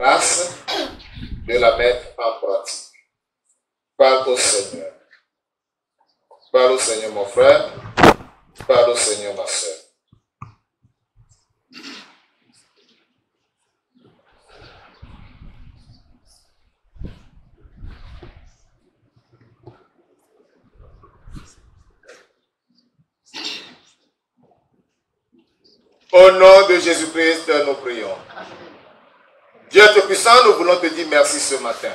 grâce de la mettre en pratique. Parle au Seigneur. Parle au Seigneur, mon frère. Parle au Seigneur, ma soeur. Au nom de Jésus-Christ, nous prions. Dieu Tout-Puissant, nous voulons te dire merci ce matin.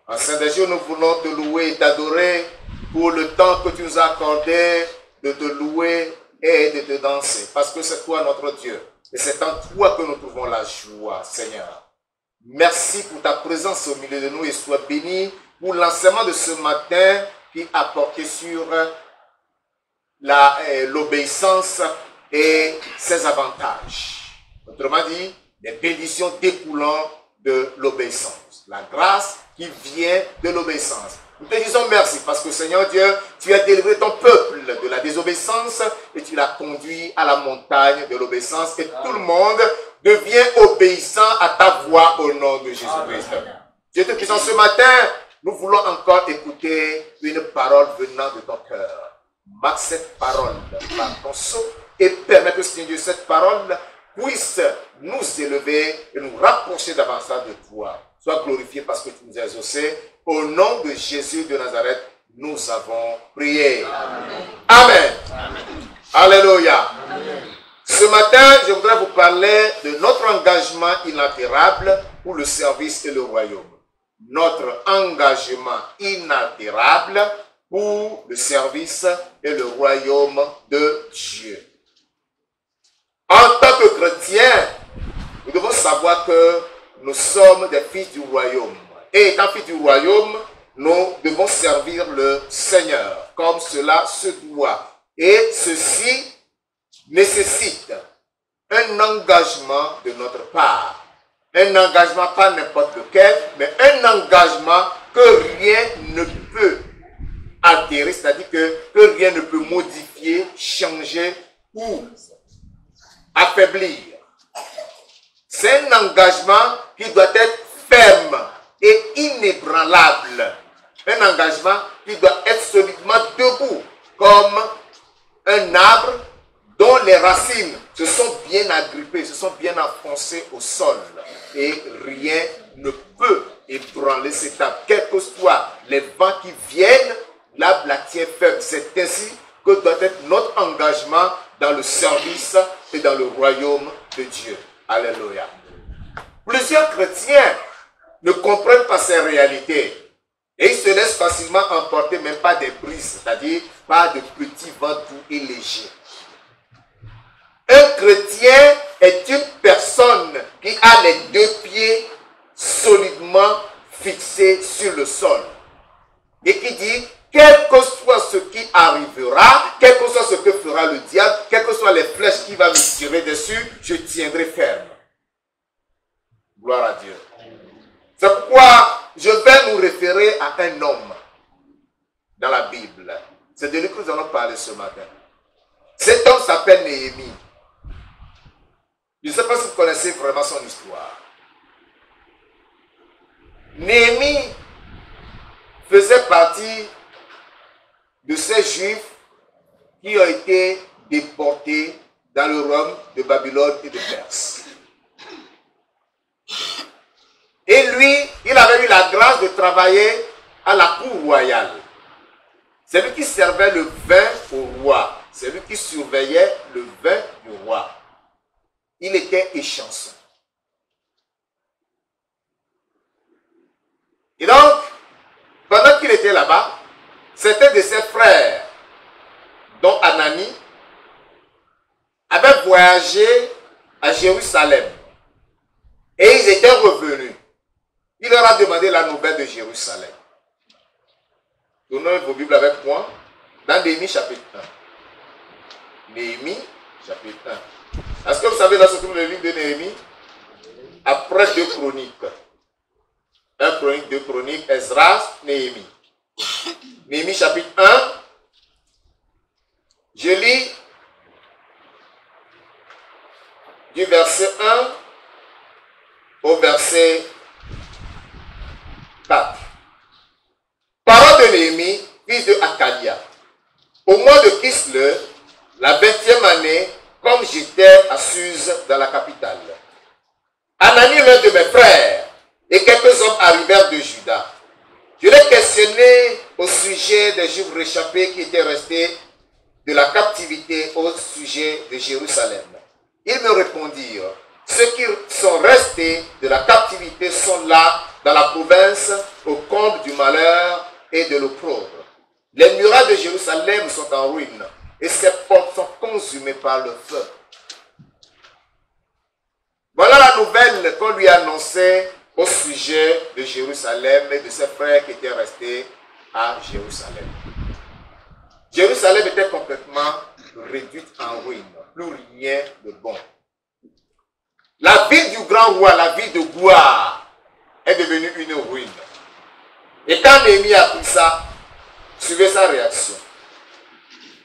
En Saint des jours, nous voulons te louer et t'adorer pour le temps que tu nous as accordé de te louer et de te danser. Parce que c'est toi notre Dieu. Et c'est en toi que nous trouvons la joie, Seigneur. Merci pour ta présence au milieu de nous et sois béni pour l'enseignement de ce matin qui a porté sur l'obéissance et ses avantages. Autrement dit, les bénédictions découlant de l'obéissance. La grâce qui vient de l'obéissance. Nous te disons merci parce que Seigneur Dieu, tu as délivré ton peuple de la désobéissance et tu l'as conduit à la montagne de l'obéissance et tout le monde devient obéissant à ta voix au nom de Jésus-Christ. Dieu te puissant, ce matin, nous voulons encore écouter une parole venant de ton cœur. Marque cette parole par ton sceau et permets que, Seigneur Dieu, cette parole puisse nous élever et nous rapprocher davantage de toi. Sois glorifié parce que tu nous as exaucés. Au nom de Jésus de Nazareth, nous avons prié. Amen. Amen. Amen. Alléluia. Amen. Ce matin, je voudrais vous parler de notre engagement inaltérable pour le service et le royaume. Notre engagement inaltérable pour le service et le royaume de Dieu. En tant que chrétiens, nous devons savoir que nous sommes des fils du royaume. Et étant fils du royaume, nous devons servir le Seigneur comme cela se doit. Et ceci nécessite un engagement de notre part. Un engagement pas n'importe lequel, mais un engagement que rien ne peut altérer, c'est-à-dire que rien ne peut modifier, changer ou affaiblir. C'est un engagement qui doit être ferme et inébranlable. Un engagement qui doit être solidement debout, comme un arbre dont les racines se sont bien agrippées, se sont bien enfoncées au sol. Et rien ne peut ébranler cet arbre. Quels que soient les vents qui viennent, l'arbre la tient ferme. C'est ainsi que doit être notre engagement dans le service et dans le royaume de Dieu. Alléluia. Plusieurs chrétiens ne comprennent pas ces réalités. Et ils se laissent facilement emporter, même pas des brises, c'est-à-dire par de petits vents doux et légers. Un chrétien est une personne qui a les deux pieds solidement fixés sur le sol. Et qui dit, quel que soit ce qui arrivera, quel que soit ce que fera le diable, quelles que soient les flèches qui vont me tirer dessus, je tiendrai ferme. Gloire à Dieu. C'est pourquoi je vais nous référer à un homme dans la Bible. C'est de lui que nous allons parler ce matin. Cet homme s'appelle Néhémie. Je ne sais pas si vous connaissez vraiment son histoire. Néhémie faisait partie de ces Juifs qui ont été déportés dans le royaume de Babylone et de Perse. Et lui, il avait eu la grâce de travailler à la cour royale. C'est lui qui servait le vin au roi. C'est lui qui surveillait le vin du roi. Il était échanson. Et donc, pendant qu'il était là-bas, certains de ses frères, dont Anani, avaient voyagé à Jérusalem. Et ils étaient revenus. Il leur a demandé la nouvelle de Jérusalem. Tournez vos Bibles avec moi dans Néhémie chapitre 1. Néhémie chapitre 1. Est-ce que vous savez là se trouve le livre de Néhémie? Après 2 Chroniques. 1 Chronique, 2 Chroniques, Esdras, Néhémie. Néhémie chapitre 1. Je lis du verset 1 au verset verset 4. Parole de Néhémie, fils de Hakalia. Au mois de Kislev, la 20e année, comme j'étais à Suse dans la capitale, Anani, l'un de mes frères, et quelques hommes arrivèrent de Juda. Je les questionnai au sujet des Juifs réchappés qui étaient restés de la captivité au sujet de Jérusalem. Ils me répondirent, ceux qui sont restés de la captivité sont là, dans la province, au comble du malheur et de l'opprobre. Les murailles de Jérusalem sont en ruine, et ses portes sont consumées par le feu. Voilà la nouvelle qu'on lui annonçait au sujet de Jérusalem et de ses frères qui étaient restés à Jérusalem. Jérusalem était complètement réduite en ruine, plus rien de bon. La ville du grand roi, la ville de Gouar, est devenue une ruine. Et quand Néhémie a pris ça, suivez sa réaction.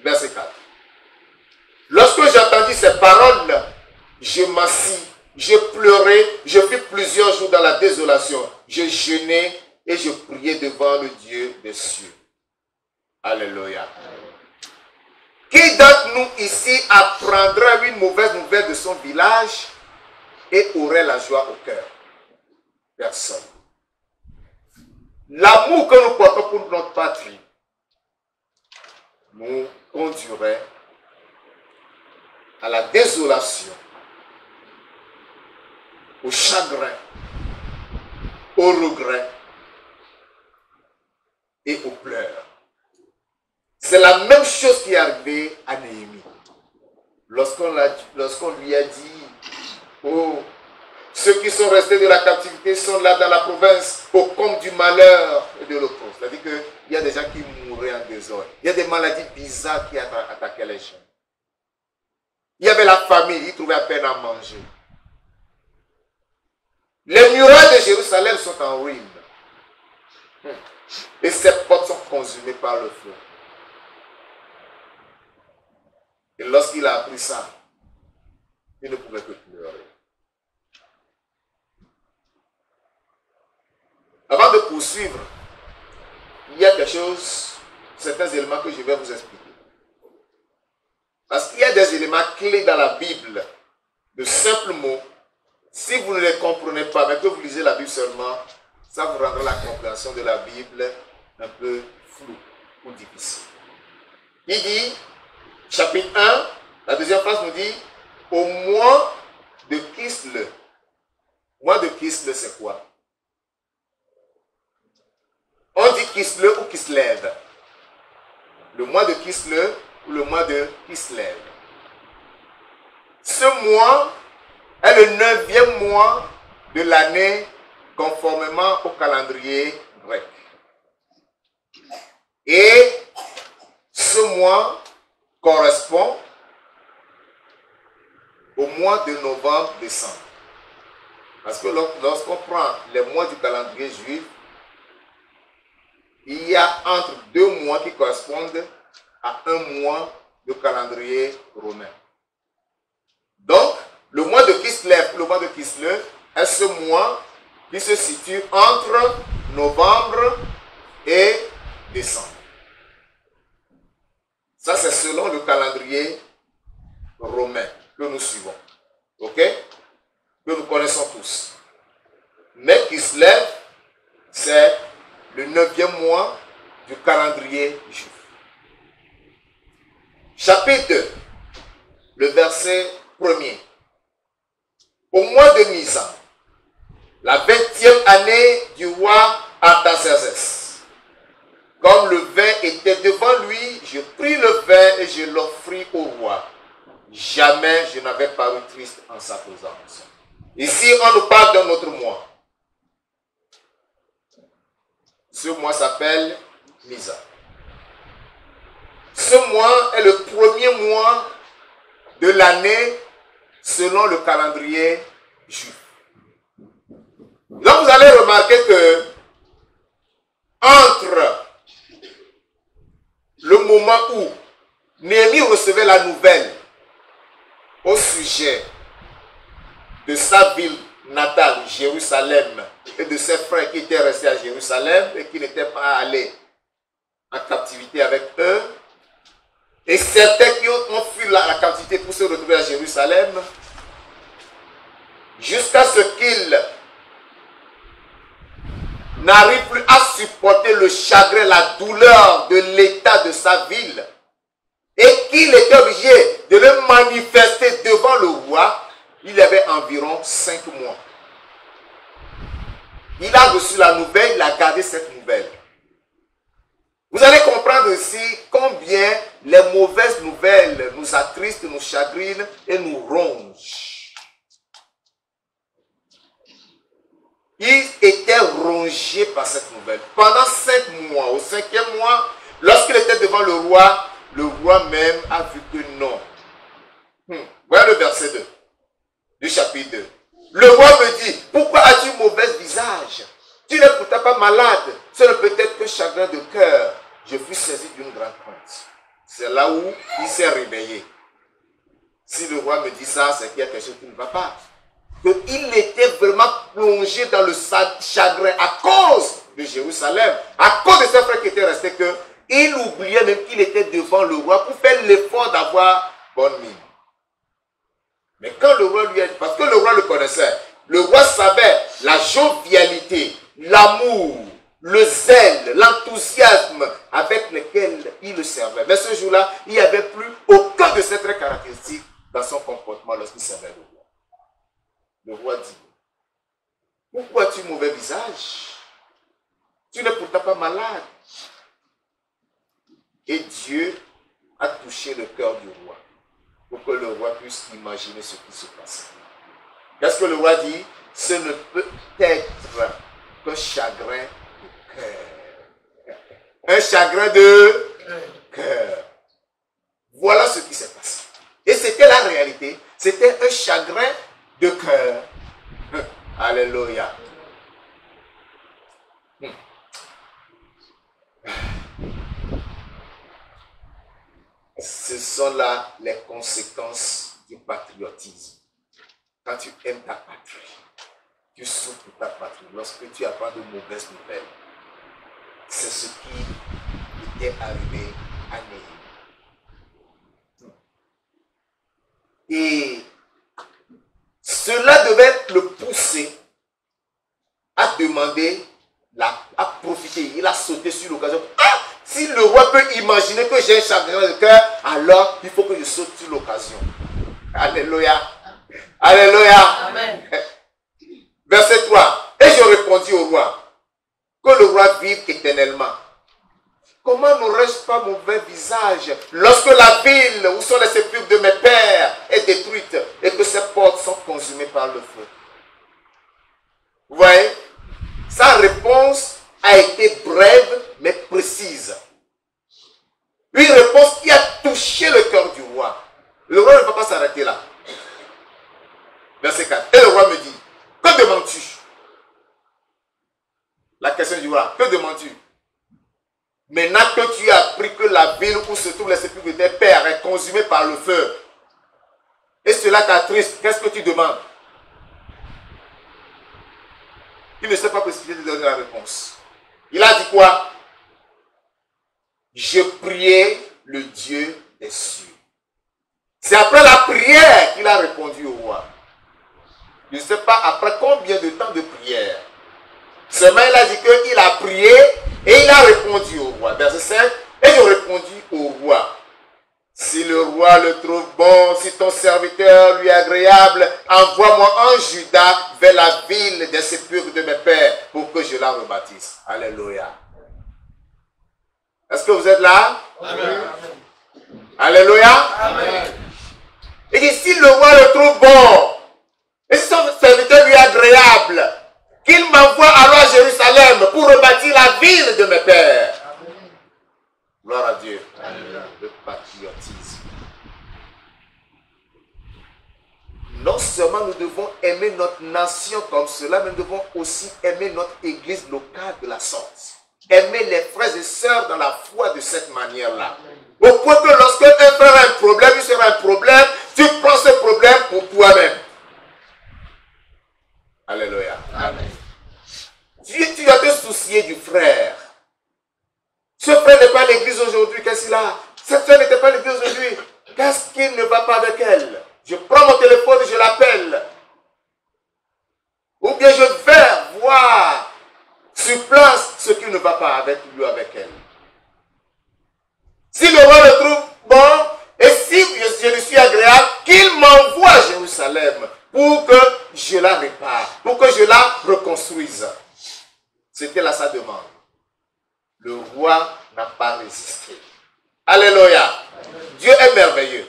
Verset 4. Lorsque j'entendis ces paroles, je m'assis, je pleurais, je fus plusieurs jours dans la désolation. Je jeûnais et je priais devant le Dieu des cieux. Alléluia. Qui d'entre nous ici apprendrait une mauvaise nouvelle de son village et aurait la joie au cœur? Personne. L'amour que nous portons pour notre patrie nous conduirait à la désolation, au chagrin, au regret et aux pleurs. C'est la même chose qui est arrivée à Néhémie. Lorsqu'on lui a dit, oh, ceux qui sont restés de la captivité sont là dans la province, au comble du malheur et de l'opprobre. C'est-à-dire qu'il y a des gens qui mouraient en désordre. Il y a des maladies bizarres qui attaquaient les gens. Il y avait la famine, ils trouvaient à peine à manger. Les murailles de Jérusalem sont en ruine. Et ses portes sont consumées par le feu. Et lorsqu'il a appris ça, il ne pouvait que pleurer. Avant de poursuivre, il y a quelque chose, certains éléments que je vais vous expliquer. Parce qu'il y a des éléments clés dans la Bible, de simples mots. Si vous ne les comprenez pas, mais que vous lisez la Bible seulement, ça vous rendra la compréhension de la Bible un peu floue ou difficile. Il dit, chapitre 1, la deuxième phrase nous dit, au mois de Kislev. Mois de Kislev, c'est quoi? On dit Kislev ou Kislev. Le mois de Kislev ou le mois de Kislev. Ce mois est le 9e mois de l'année conformément au calendrier grec. Et ce mois correspond au mois de novembre-décembre. Parce que lorsqu'on prend les mois du calendrier juif, il y a entre 2 mois qui correspondent à un mois de calendrier romain. Donc, le mois de Kislev est ce mois qui se situe entre novembre et décembre. Ça, c'est selon le calendrier romain que nous suivons. Ok? Que nous connaissons tous. Mais Kislev, c'est le 9e mois du calendrier juif. Chapitre 2, le verset 1er. Au mois de Nisan, la 20e année du roi Artaxerxès, comme le vin était devant lui, je pris le vin et je l'offris au roi. Jamais je n'avais paru triste en sa présence. Ici, on nous parle d'un autre mois. Ce mois s'appelle Nisan. Ce mois est le premier mois de l'année selon le calendrier juif. Donc vous allez remarquer que entre le moment où Néhémie recevait la nouvelle au sujet de sa ville natale, Jérusalem, et de ses frères qui étaient restés à Jérusalem et qui n'étaient pas allés en captivité avec eux. Et certains qui ont fui la captivité pour se retrouver à Jérusalem, jusqu'à ce qu'ils n'arrivent plus à supporter le chagrin, la douleur de l'état de sa ville, et qu'il était obligé de le manifester devant le roi. Il y avait environ 5 mois. Il a reçu la nouvelle, il a gardé cette nouvelle. Vous allez comprendre aussi combien les mauvaises nouvelles nous attristent, nous chagrinent et nous rongent. Il était rongé par cette nouvelle. Pendant 5 mois, au 5e mois, lorsqu'il était devant le roi même a vu que non. Voilà le verset 2 du chapitre 2. Le roi me dit, pourquoi as-tu mauvais visage? Tu n'es pourtant pas malade, ce n'est peut-être que chagrin de cœur. Je fus saisi d'une grande crainte. C'est là où il s'est réveillé. Si le roi me dit ça, c'est qu'il y a quelque chose qui ne va pas. Il était vraiment plongé dans le chagrin à cause de Jérusalem, à cause de ses frères qui étaient restés, qu'il oubliait même qu'il était devant le roi pour faire l'effort d'avoir bonne mine. Mais quand le roi lui a dit, parce que le roi le connaissait, le roi savait la jovialité, l'amour, le zèle, l'enthousiasme avec lequel il le servait. Mais ce jour-là, il n'y avait plus aucun de ces traits caractéristiques dans son comportement lorsqu'il servait le roi. Le roi dit, pourquoi as-tu mauvais visage? Tu n'es pourtant pas malade. Et Dieu a touché le cœur du roi pour que le roi puisse imaginer ce qui se passe. Qu'est-ce que le roi dit? Ce ne peut être qu'un chagrin de cœur. Un chagrin de cœur. Voilà ce qui s'est passé. Et c'était la réalité. C'était un chagrin de cœur. Alléluia. Ce sont là les conséquences du patriotisme. Quand tu aimes ta patrie, tu souffres pour ta patrie. Lorsque tu apprends de mauvaises nouvelles, c'est ce qui était arrivé à Néhémie. Et cela devait le pousser à demander, à profiter. Il a sauté sur l'occasion. Ah! Si le roi peut imaginer que j'ai un chagrin de cœur, alors il faut que je saute sur l'occasion. Alléluia. Alléluia. Amen. Verset 3. Et je répondis au roi, que le roi vive éternellement. Comment n'aurais-je pas mauvais visage lorsque la ville où sont les sépulcres de mes pères est détruite et que ses portes sont consumées par le feu? Vous voyez? Sa réponse a été brève mais précise. Une réponse qui a touché le cœur du roi. Le roi ne va pas s'arrêter là. Verset 4. Et le roi me dit, que demandes-tu? La question du roi, que demandes-tu? Maintenant que tu as appris que la ville où se trouvent les sépulcres de tes pères est consumée par le feu, et cela t'attriste, qu'est-ce que tu demandes? Il ne s'est pas précipité de donner la réponse. Il a dit quoi? Je priais le Dieu des cieux. C'est après la prière qu'il a répondu au roi. Je ne sais pas après combien de temps de prière. Seulement il a dit qu'il a prié et il a répondu au roi. Verset 5. Et je répondis au roi. Si le roi le trouve bon, si ton serviteur lui est agréable, envoie-moi en Juda vers la ville des sépulcres de mes pères pour que je la rebâtisse. Alléluia. Est-ce que vous êtes là? Amen. Alléluia. Amen. Et dit, si le roi le trouve bon, et si son serviteur lui est agréable, qu'il m'envoie alors à Jérusalem pour rebâtir la ville de mes pères. Amen. Gloire à Dieu. Amen. Le patriotisme. Non seulement nous devons aimer notre nation comme cela, mais nous devons aussi aimer notre église locale de la sorte. Aimer les frères et sœurs dans la foi de cette manière-là. Au point que lorsque un frère a un problème, il sera un problème, tu prends ce problème pour toi-même. Alléluia. Amen. Tu dois te soucier du frère. Ce frère n'est pas à l'église aujourd'hui, qu'est-ce qu'il a? Cette soeur n'était pas à l'église aujourd'hui. Qu'est-ce qu'il ne va pas avec elle? Je prends mon téléphone et je l'appelle. Ou bien je vais voir sur place ce qui ne va pas avec lui ou avec elle. Si le roi le trouve bon, et si je lui suis agréable, qu'il m'envoie à Jérusalem pour que je la répare, pour que je la reconstruise. C'était là sa demande. Le roi n'a pas résisté. Alléluia. Dieu est merveilleux.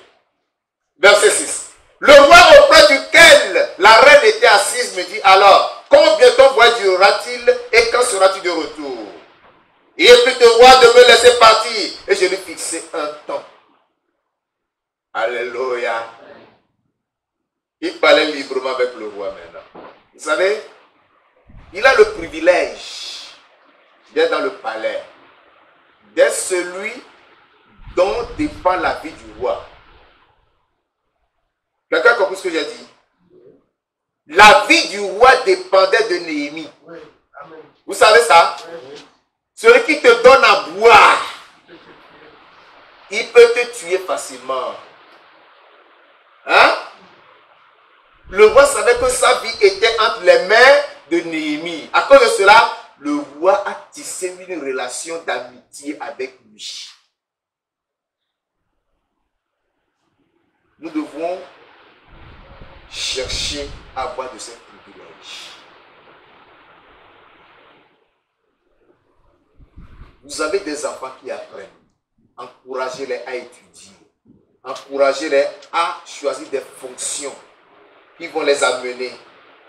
Verset 6. Le roi auprès duquel la reine était assise me dit, alors, combien ton voyage durera-t-il et quand seras-tu de retour? Il est plus de roi de me laisser partir. Et je lui fixai un temps. Alléluia. Il parlait librement avec le roi maintenant. Vous savez, il a le privilège d'être dans le palais, d'être celui dont dépend la vie du roi. Quelqu'un a compris ce que j'ai dit? La vie du roi dépendait de Néhémie. Vous savez ça? Celui qui te donne à boire, il peut te tuer facilement. Hein? Le roi savait que sa vie était entre les mains de Néhémie. À cause de cela, le roi a tissé une relation d'amitié avec lui. Nous devons chercher à avoir de ces privilèges. Vous avez des enfants qui apprennent. Encouragez-les à étudier. Encouragez-les à choisir des fonctions qui vont les amener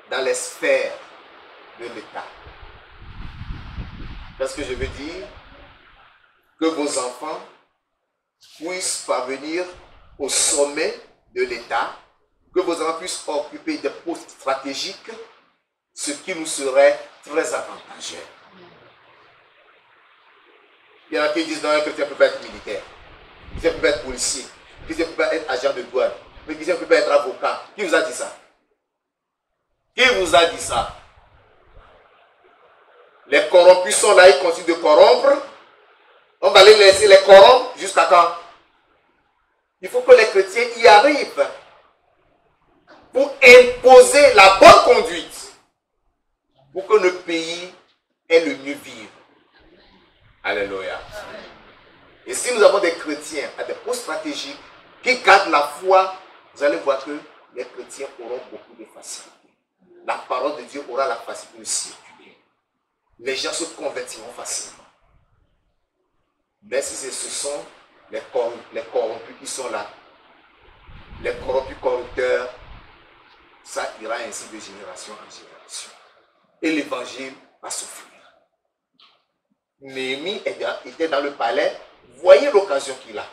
dans les sphères de l'État. Qu'est-ce que je veux dire? Que vos enfants puissent parvenir au sommet de l'État, que vos enfants puissent occuper des postes stratégiques, ce qui nous serait très avantageux. Il y en a qui disent non, un chrétien ne peut pas être militaire, un chrétien ne peut pas être policier, un chrétien ne peut pas être agent de douane, un chrétien ne peut pas être avocat. Qui vous a dit ça? Qui vous a dit ça? Les corrompus sont là, ils continuent de corrompre. On va les laisser les corrompre jusqu'à quand? Il faut que les chrétiens y arrivent pour imposer la bonne conduite, pour que le pays ait le mieux vivre. Alléluia. Et si nous avons des chrétiens à des postes stratégiques qui gardent la foi, vous allez voir que les chrétiens auront beaucoup de facilité. La parole de Dieu aura la facilité de circuler. Les gens se convertiront facilement. Mais si ce sont les corrompus qui sont là, les corrompus corrupteurs, ça ira ainsi de génération en génération. Et l'évangile va souffrir. Néhémie était dans le palais. Voyez l'occasion qu'il a.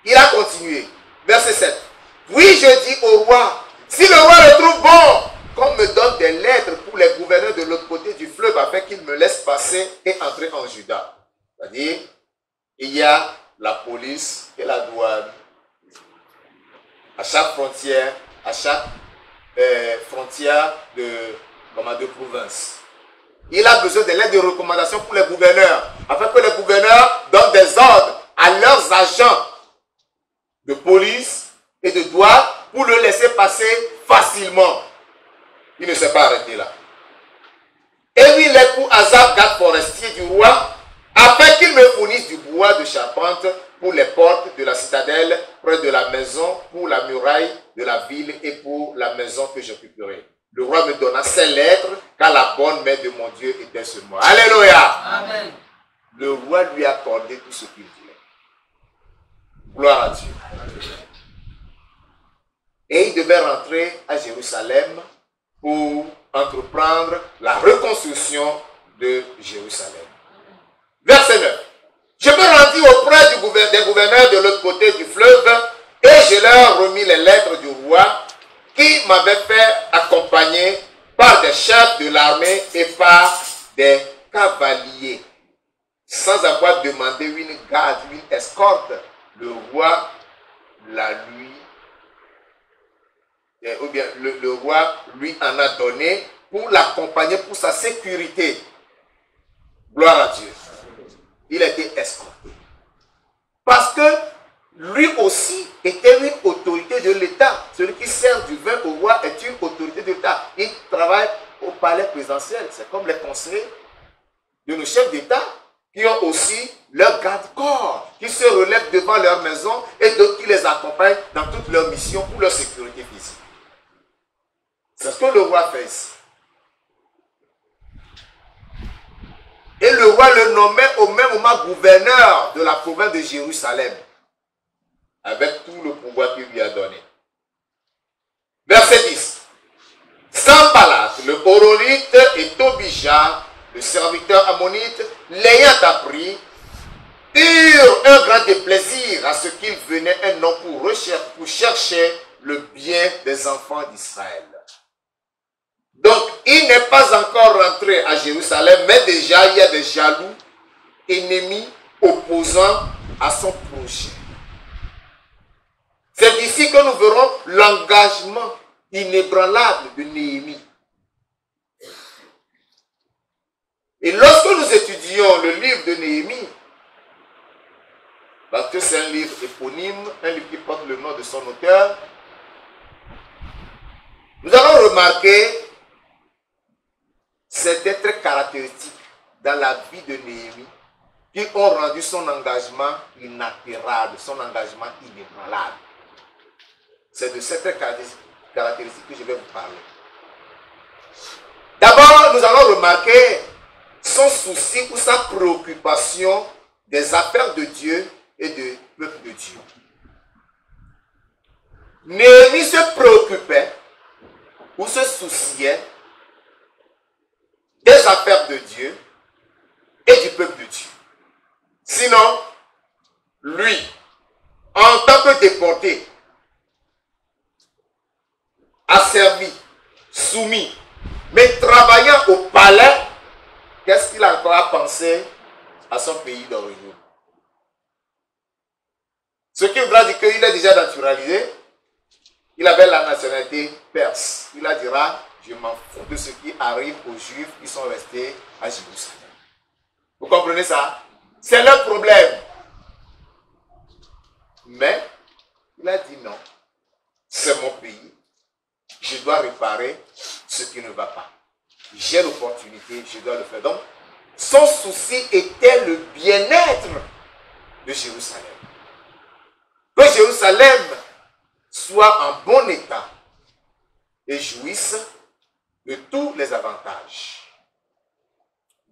Il a continué. Verset 7. Oui, je dis au roi, si le roi le trouve bon, qu'on me donne des lettres pour les gouverneurs de l'autre côté du fleuve afin qu'ils me laissent passer et entrer en Juda. C'est-à-dire, il y a la police et la douane. À chaque frontière, de province. Il a besoin de lettres de recommandation pour les gouverneurs, afin que les gouverneurs donnent des ordres à leurs agents de police et de douane pour le laisser passer facilement. Il ne s'est pas arrêté là. Et oui, l'époux Azab, garde forestier du roi, afin qu'il me fournisse du bois de charpente pour les portes de la citadelle, près de la maison, pour la muraille de la ville et pour la maison que j'occuperai. Le roi me donna ces lettres, car la bonne main de mon Dieu était sur moi. Alléluia. Amen. Le roi lui a accordé tout ce qu'il voulait. Gloire à Dieu. Et il devait rentrer à Jérusalem pour entreprendre la reconstruction de Jérusalem. Verset 9. Je me rendis auprès des gouverneurs de l'autre côté du fleuve et je leur remis les lettres du roi qui m'avait fait accompagner par des chefs de l'armée et par des cavaliers. Sans avoir demandé une garde, une escorte, le roi la lui ou bien le roi lui en a donné pour l'accompagner, pour sa sécurité. Gloire à Dieu. Il a été escorté. Parce que lui aussi était une autorité de l'État. Celui qui sert du vin au roi est une autorité de l'État. Il travaille au palais présidentiel. C'est comme les conseillers de nos chefs d'État qui ont aussi leur garde-corps, qui se relèvent devant leur maison et d'autres qui les accompagnent dans toutes leurs missions pour leur sécurité physique. C'est ce que le roi fait ici. Et le roi le nommait au même moment gouverneur de la province de Jérusalem, avec tout le pouvoir qu'il lui a donné. Verset 10. Sanballat, le Horonite, et Tobija, le serviteur ammonite, l'ayant appris, eurent un grand déplaisir à ce qu'il venait un homme pour chercher le bien des enfants d'Israël. Donc, il n'est pas encore rentré à Jérusalem, mais déjà il y a des jaloux, ennemis, opposants à son projet. C'est d'ici que nous verrons l'engagement inébranlable de Néhémie. Et lorsque nous étudions le livre de Néhémie, parce que c'est un livre éponyme, un livre qui porte le nom de son auteur, nous allons remarquer certains traits caractéristiques dans la vie de Néhémie qui ont rendu son engagement inaltérable, son engagement inébranlable. C'est de ces traits caractéristiques que je vais vous parler. D'abord, nous allons remarquer son souci ou sa préoccupation des affaires de Dieu et du peuple de Dieu. Néhémie se préoccupait ou se souciait des affaires de Dieu et du peuple de Dieu. Sinon, lui, en tant que déporté, asservi, soumis, mais travaillant au palais, qu'est-ce qu'il a encore à penser à son pays d'origine? Ce qui voudra dire qu'il est déjà naturalisé, il avait la nationalité perse. Il a dira, je m'en fous de ce qui arrive aux Juifs qui sont restés à Jérusalem. Vous comprenez ça? C'est leur problème. Mais, il a dit non, c'est mon pays. Je dois réparer ce qui ne va pas. J'ai l'opportunité, je dois le faire. Donc, son souci était le bien-être de Jérusalem. Que Jérusalem soit en bon état et jouisse de tous les avantages.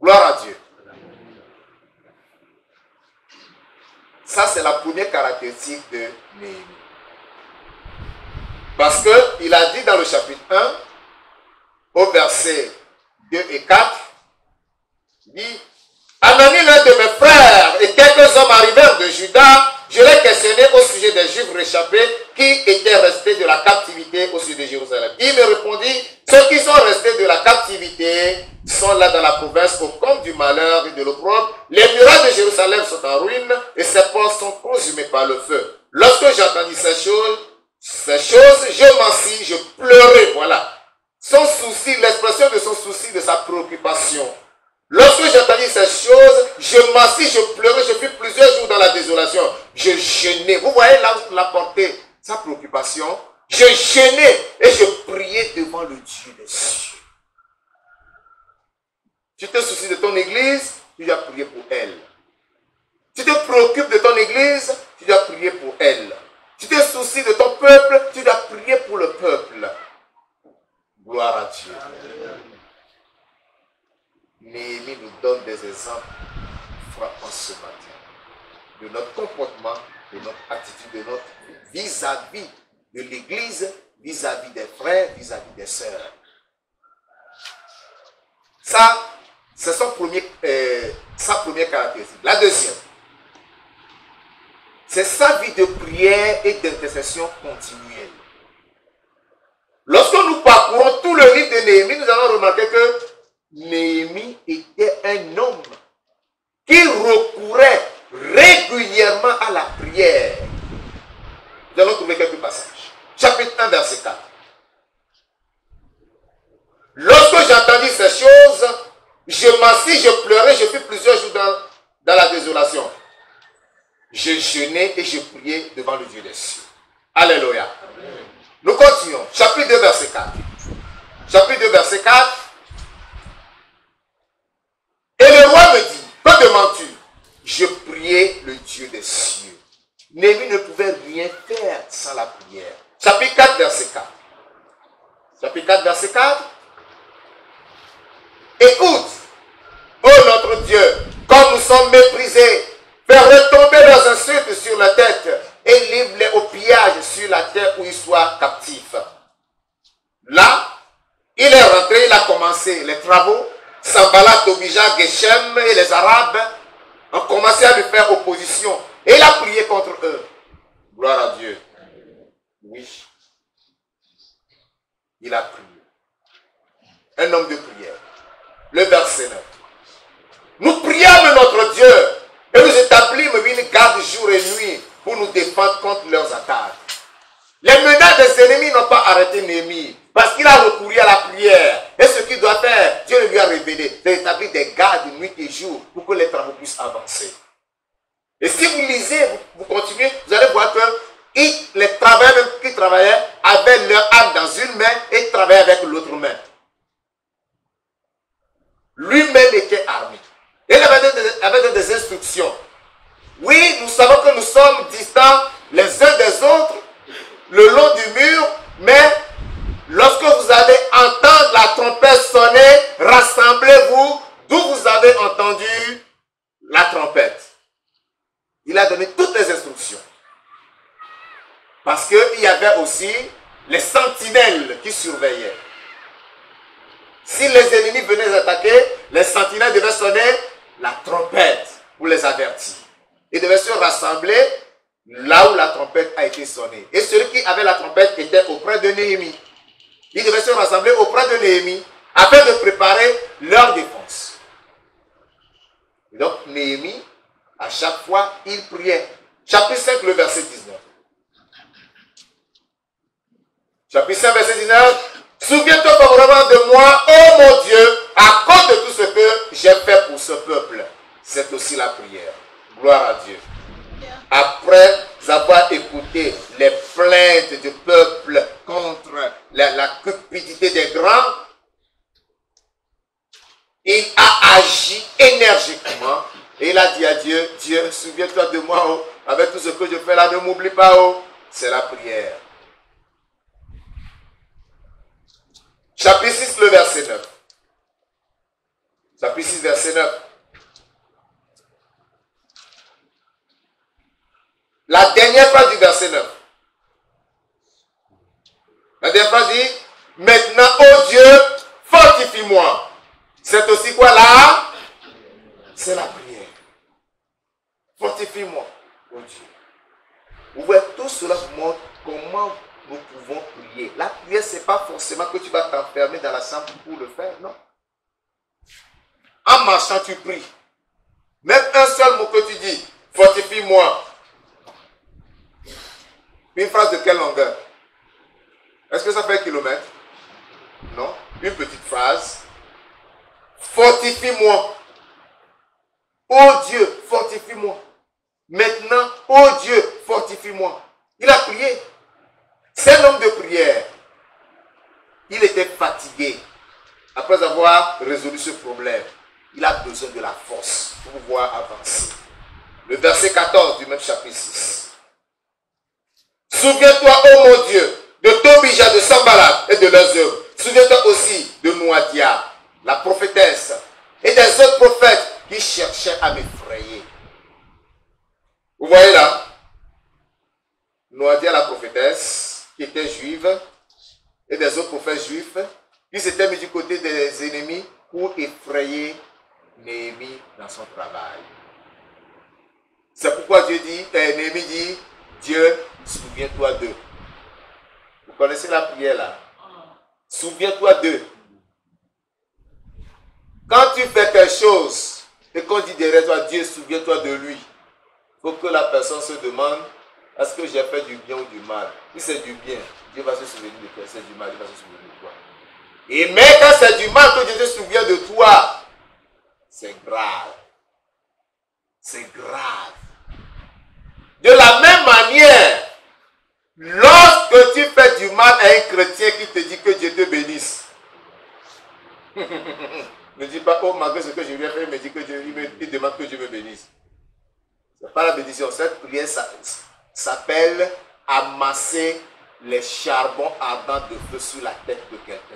Gloire à Dieu. Ça, c'est la première caractéristique de Néhémie. Parce qu'il a dit dans le chapitre 1, au verset 2 et 4, il dit, Anani, l'un de mes frères, et quelques hommes arrivèrent de Juda, je l'ai questionné au sujet des Juifs réchappés qui étaient restés de la captivité au sud de Jérusalem. Il me répondit, ceux qui sont restés de la captivité sont là dans la province au compte du malheur et de l'opprobre. Les murailles de Jérusalem sont en ruine et ses portes sont consumées par le feu. Lorsque j'entendis ces choses, je m'assis, je pleurais, voilà. Son souci, l'expression de son souci, de sa préoccupation. Lorsque j'entendis ces choses, je m'assis, je pleurais, je fus plusieurs jours dans la désolation. Je jeûnais. Vous voyez là où la portée, sa préoccupation. Je jeûnais et je priais devant le Dieu des cieux. Tu te soucies de ton église, tu dois prier pour elle. Tu te préoccupes de ton église, tu dois prier pour elle. Tu te soucies de ton peuple, tu dois prier pour le peuple. Gloire à Dieu. Néhémie nous donne des exemples frappants ce matin de notre comportement, de notre attitude, de notre vis-à-vis de l'église, vis-à-vis des frères, vis-à-vis des sœurs. Ça, c'est sa première caractéristique. La deuxième, c'est sa vie de prière et d'intercession continuelle. Lorsque nous parcourons tout le livre de Néhémie, nous allons remarquer que Néhémie était un homme qui recourait régulièrement à la prière. Nous allons trouver quelques passages. Chapitre 1, verset 4. Je m'assis, je pleurais, je fus plusieurs jours dans la désolation. Je jeûnais et je priais devant le Dieu des cieux. Alléluia. Amen. Nous continuons. Chapitre 2, verset 4. Chapitre 2, verset 4. Et le roi me dit, que demandes-tu? Je priais le Dieu des cieux. Néhémie ne pouvait rien faire sans la prière. Chapitre 4, verset 4. Chapitre 4, verset 4. Écoute, ô notre Dieu, comme nous sommes méprisés, fais retomber leurs insultes sur la tête et livre-les au pillage sur la terre où ils soient captifs. Là, il est rentré, il a commencé les travaux. Sanballat, Tobija, Geshem et les Arabes ont commencé à lui faire opposition. Et il a prié contre eux. Gloire à Dieu. Oui. Il a prié. Un homme de prière. Le verset 9. Nous priâmes notre Dieu et nous établîmes une garde jour et nuit pour nous défendre contre leurs attaques. Les menaces des ennemis n'ont pas arrêté Néhémie parce qu'il a recouru à la prière. Et ce qu'il doit faire, Dieu lui a révélé, d'établir des gardes nuit et jour pour que les travaux puissent avancer. Et si vous lisez, vous continuez, vous allez voir que les travailleurs même qui travaillaient avaient leur arme dans une main et travaillaient avec l'autre main. Lui-même était armé. Et il avait des instructions. Oui, nous savons que nous sommes distants les uns des autres, le long du mur, mais lorsque vous allez entendre la trompette sonner, rassemblez-vous d'où vous avez entendu la trompette. Il a donné toutes les instructions. Parce qu'il y avait aussi les sentinelles qui surveillaient. Si les ennemis venaient attaquer, les sentinelles devaient sonner la trompette pour les avertir. Ils devaient se rassembler là où la trompette a été sonnée. Et celui qui avait la trompette était auprès de Néhémie. Ils devaient se rassembler auprès de Néhémie afin de préparer leur défense. Et donc Néhémie, à chaque fois, il priait. Chapitre 5, le verset 19. Chapitre 5, verset 19. Souviens-toi favorablement de moi, ô mon Dieu, à cause de tout ce que j'ai fait pour ce peuple. C'est aussi la prière. Gloire à Dieu. Après avoir écouté les plaintes du peuple contre la cupidité des grands, il a agi énergiquement et il a dit à Dieu, Dieu, souviens-toi de moi, oh, avec tout ce que je fais là, ne m'oublie pas, oh. C'est la prière. Chapitre 6, le verset 9. Chapitre 6, verset 9. La dernière phrase du verset 9. La dernière phrase dit, maintenant, ô Dieu, fortifie-moi. C'est aussi quoi là? C'est la prière. Fortifie-moi, ô Dieu. Vous voyez, tout cela vous montre comment nous pouvons prier. La prière, ce n'est pas forcément que tu vas t'enfermer dans la chambre pour le faire, non. En marchant, tu pries. Même un seul mot que tu dis, fortifie-moi. Une phrase de quelle longueur? Est-ce que ça fait un kilomètre? Non. Une petite phrase. Fortifie-moi. Oh Dieu, fortifie-moi. Maintenant, oh Dieu, fortifie-moi. Il a prié. C'est un homme de prière. Il était fatigué. Après avoir résolu ce problème, il a besoin de la force pour pouvoir avancer. Le verset 14 du même chapitre 6. Souviens-toi, ô mon Dieu, de Tobija, de Sanballat et de leurs œuvres. Souviens-toi aussi de Noadia, la prophétesse, et des autres prophètes qui cherchaient à m'effrayer. Vous voyez là, Noadia, la prophétesse, qui était juive, et des autres prophètes juifs, qui s'étaient mis du côté des ennemis pour effrayer Néhémie dans son travail. C'est pourquoi Néhémie dit, Dieu, souviens-toi d'eux. Vous connaissez la prière là? Souviens-toi d'eux. Quand tu fais quelque chose et qu'on dit derrière toi, Dieu, souviens-toi de lui, il faut que la personne se demande, est-ce que j'ai fait du bien ou du mal? Si c'est du bien, Dieu va se souvenir de toi. Si c'est du mal, Dieu va se souvenir de toi. Et mais quand c'est du mal que Dieu se souvient de toi, Ne dis pas, oh, malgré ce que je lui ai fait, il demande que Dieu me bénisse. Ce n'est pas la bénédiction. Cette prière s'appelle amasser les charbons ardents de feu sur la tête de quelqu'un.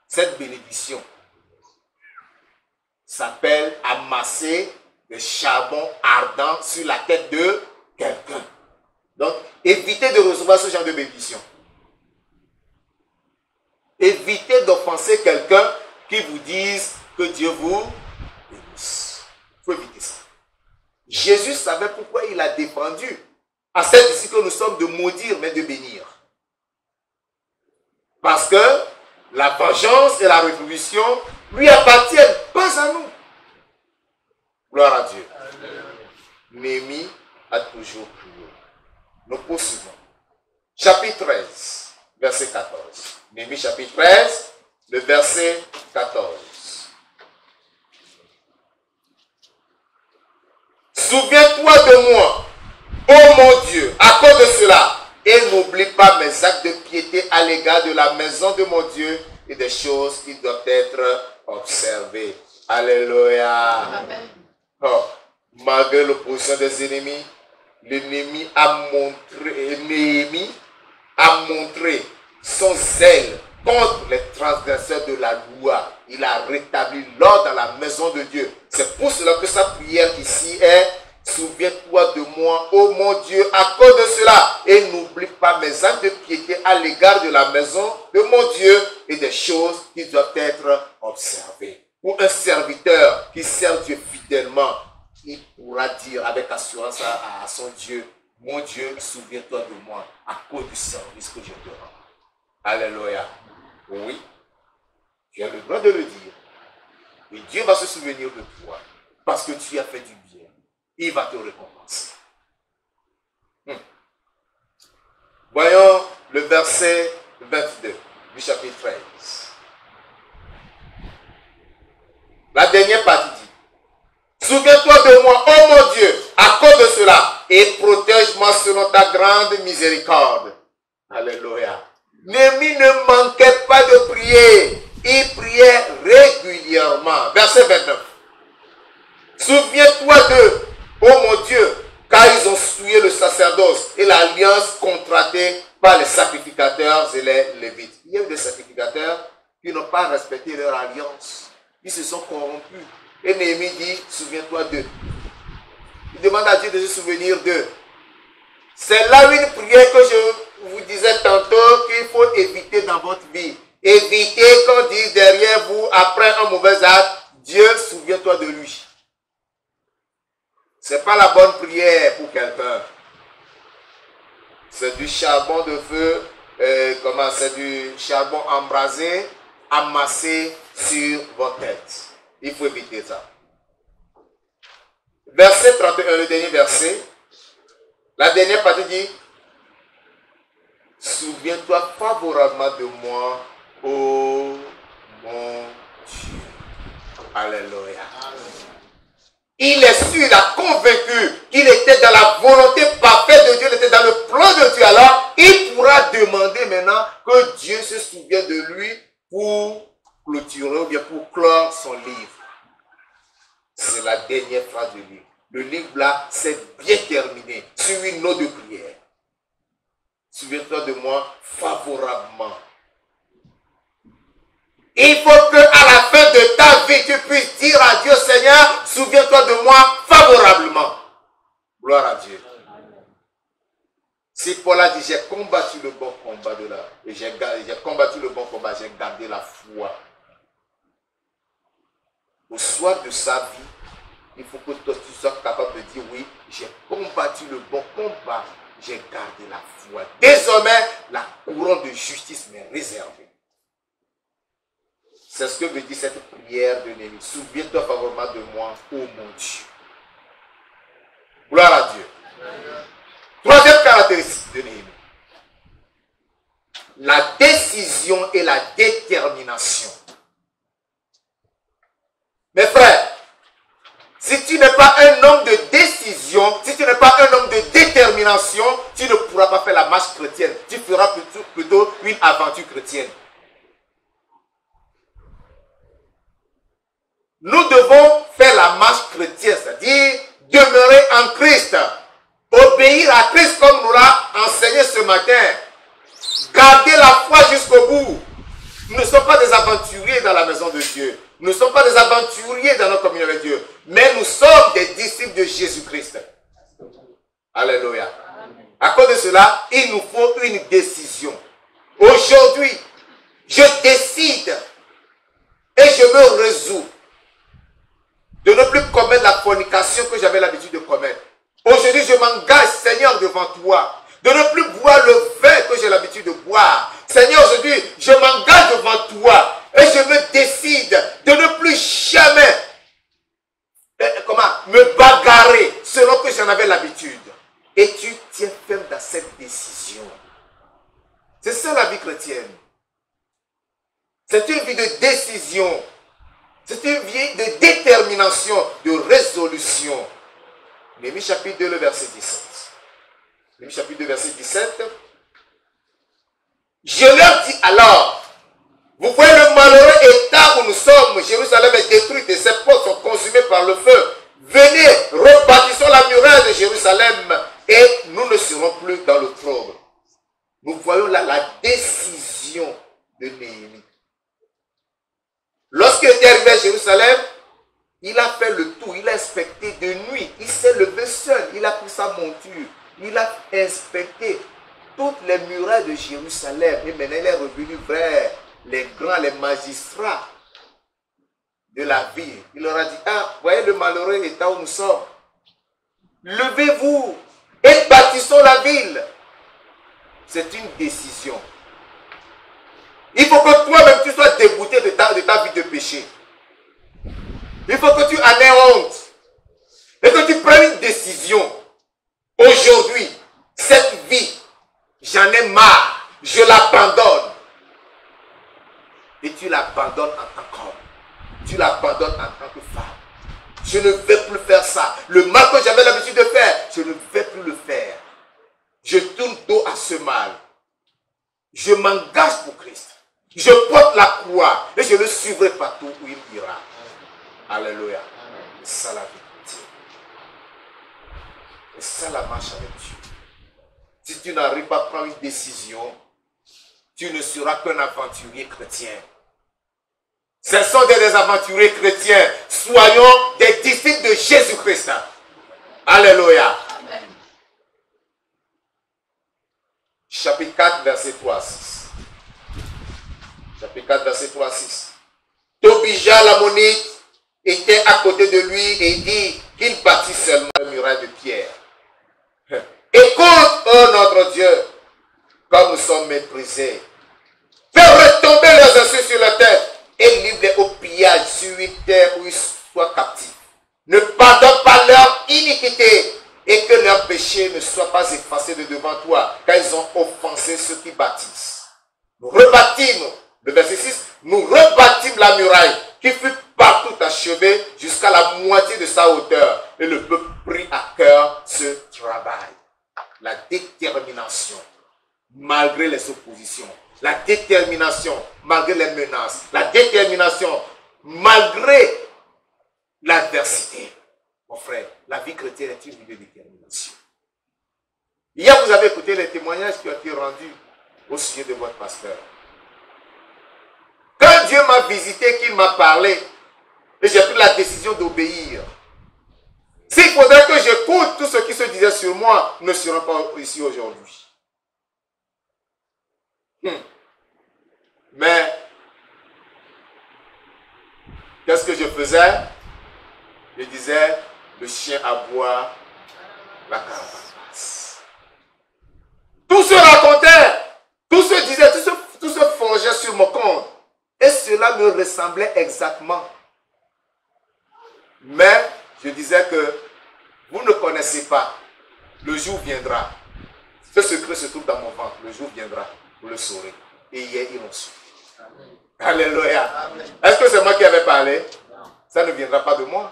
Cette bénédiction s'appelle amasser les charbons ardents sur la tête de quelqu'un. Donc, évitez de recevoir ce genre de bénédiction. Évitez d'offenser quelqu'un qui vous dise que Dieu vous bénisse. Il faut éviter ça. Jésus savait pourquoi il a défendu à cette disciples que nous sommes de maudire, mais de bénir. Parce que la vengeance et la rétribution lui appartiennent, pas à nous. Gloire à Dieu. Néhémie a toujours prié. Nous poursuivons. Chapitre 13, verset 14. Néhémie chapitre 13, le verset 14. Souviens-toi de moi, ô mon Dieu, à cause de cela, et n'oublie pas mes actes de piété à l'égard de la maison de mon Dieu et des choses qui doivent être observées. Alléluia. Amen. Oh, malgré l'opposition des ennemis, Néhémie a montré son zèle contre les transgresseurs de la loi. Il a rétabli l'ordre dans la maison de Dieu. C'est pour cela que sa prière ici est: souviens-toi de moi, ô mon Dieu, à cause de cela, et n'oublie pas mes actes de piété à l'égard de la maison de mon Dieu et des choses qui doivent être observées. Pour un serviteur qui sert Dieu fidèlement, il pourra dire avec assurance à son Dieu: mon Dieu, souviens-toi de moi à cause du service que je te rends. Alléluia. Oui, tu as le droit de le dire. Et Dieu va se souvenir de toi parce que tu as fait du bien. Il va te récompenser. Voyons le verset 22 du chapitre 13. La dernière partie dit: souviens-toi de moi, ô mon Dieu, à cause de cela, et protège-moi selon ta grande miséricorde. Alléluia. Néhémie ne manquait pas de prier. Il priait régulièrement. Verset 29. Souviens-toi d'eux, ô mon Dieu, car ils ont souillé le sacerdoce et l'alliance contractée par les sacrificateurs et les lévites. Il y a eu des sacrificateurs qui n'ont pas respecté leur alliance. Ils se sont corrompus. Et Néhémie dit: souviens-toi d'eux. Il demande à Dieu de se souvenir d'eux. C'est là une prière que je vous disais tantôt qu'il faut éviter dans votre vie. Évitez qu'on dise derrière vous, après un mauvais acte: Dieu, souviens-toi de lui. Ce n'est pas la bonne prière pour quelqu'un. C'est du charbon de feu, c'est du charbon embrasé, amassé sur votre tête. Il faut éviter ça. Verset 31, le dernier verset. La dernière partie dit: souviens-toi favorablement de moi, ô mon Dieu. Alléluia. Il est sûr, il a convaincu qu'il était dans la volonté parfaite de Dieu, il était dans le plan de Dieu. Alors, il pourra demander maintenant que Dieu se souvienne de lui pour clôturer ou bien pour clore son livre. C'est la dernière phrase du livre. Le livre là, c'est bien terminé sur une note de prière. Souviens-toi de moi favorablement. Il faut qu'à la fin de ta vie, tu puisses dire à Dieu: Seigneur, souviens-toi de moi favorablement. Gloire à Dieu. Si Paul a dit: j'ai combattu le bon combat de là, et j'ai combattu le bon combat, j'ai gardé la foi. Au soir de sa vie, il faut que toi tu sois capable de dire: oui, j'ai combattu le bon combat, j'ai gardé la foi. Désormais, la couronne de justice m'est réservée. C'est ce que veut dire cette prière de Néhémie. Souviens-toi favorablement de moi, ô mon Dieu. Gloire à Dieu. Troisième caractéristique de Néhémie: la décision et la détermination. Mes frères, si tu n'es pas un homme de décision, si tu n'es pas un homme de détermination, tu ne pourras pas faire la marche chrétienne. Tu feras plutôt une aventure chrétienne. nous devons faire la marche chrétienne, c'est-à-dire demeurer en Christ, obéir à Christ comme nous l'a enseigné ce matin, garder la foi jusqu'au bout. Nous ne sommes pas des aventuriers dans la maison de Dieu. Nous ne sommes pas des aventuriers dans notre communion avec Dieu. Mais nous sommes des disciples de Jésus-Christ. Alléluia. À cause de cela, il nous faut une décision. Aujourd'hui, je décide et je me résous de ne plus commettre la fornication que j'avais l'habitude de commettre. Aujourd'hui, je m'engage, Seigneur, devant toi, de ne plus boire le vin que j'ai l'habitude de boire. Seigneur, aujourd'hui, je m'engage devant toi et je me décide de ne plus jamais me bagarrer selon que j'en avais l'habitude. Et tu tiens ferme dans cette décision. C'est ça la vie chrétienne. C'est une vie de décision. C'est une vie de détermination, de résolution. Néhémie chapitre 2, le verset 17. Néhémie chapitre 2, verset 17. Je leur dis alors, vous voyez le malheureux état où nous sommes, Jérusalem est détruite et ses portes sont consumées par le feu. Venez, rebâtissons la muraille de Jérusalem et nous ne serons plus dans le trouble. Nous voyons là la décision de Néhémie. Lorsqu'il était arrivé à Jérusalem, il a fait le tour, il a inspecté de nuit, il s'est levé seul, il a pris sa monture, il a inspecté toutes les murailles de Jérusalem. Et maintenant il est revenu vers les grands, les magistrats de la ville. Il leur a dit, ah, voyez le malheureux état où nous sommes. Levez-vous et bâtissons la ville. C'est une décision. Il faut que toi-même tu sois dégoûté de ta vie de péché. Il faut que tu en aies honte. Et que tu prennes une décision. Aujourd'hui, cette vie, j'en ai marre. Je l'abandonne. Et tu l'abandonnes en tant qu'homme. Tu l'abandonnes en tant que femme. Je ne vais plus faire ça. Le mal que j'avais l'habitude de faire, je ne vais plus le faire. Je tourne dos à ce mal. Je m'engage pour Christ. Je porte la croix et je le suivrai partout où il ira. Alléluia. C'est ça la vie. C'est ça la marche avec Dieu. Si tu n'arrives pas à prendre une décision, tu ne seras qu'un aventurier chrétien. Ce sont des aventuriers chrétiens. Soyons des disciples de Jésus-Christ. Alléluia. Amen. Chapitre 4, verset 3 à 6. Chapitre 4, verset 3 à 6. Tobija l'ammonite était à côté de lui et dit qu'il bâtit seulement une muraille de pierre. Écoute, oh notre Dieu, comme nous sommes méprisés. Fais retomber leurs insultes sur la tête et livre-les au pillage sur une terre où ils soient captifs. Ne pardonne pas leur iniquité et que leur péché ne soit pas effacé de devant toi, car ils ont offensé ceux qui bâtissent. Nous rebâtîmes, le verset 6, nous rebâtîmes la muraille qui fut partout achevée jusqu'à la moitié de sa hauteur. Et le peuple prit à cœur ce travail. La détermination, malgré les oppositions. La détermination, malgré les menaces. La détermination, malgré l'adversité. Mon frère, la vie chrétienne est une vie de détermination. Hier, vous avez écouté les témoignages qui ont été rendus au sujet de votre pasteur. Quand Dieu m'a visité, qu'il m'a parlé, et j'ai pris la décision d'obéir. S'il faudrait que j'écoute tout ce qui se disait sur moi, nous ne serons pas ici aujourd'hui. Mais, qu'est-ce que je faisais? Je disais, le chien aboie, la caravane passe. Tout se racontait, tout se disait, tout se forgeait sur mon compte. Et cela me ressemblait exactement. Mais, je disais que vous ne connaissez pas. Le jour viendra. Ce secret se trouve dans mon ventre. Le jour viendra. Vous le saurez. Et hier, ils l'ont su. Alléluia. Est-ce que c'est moi qui avais parlé? Non. Ça ne viendra pas de moi.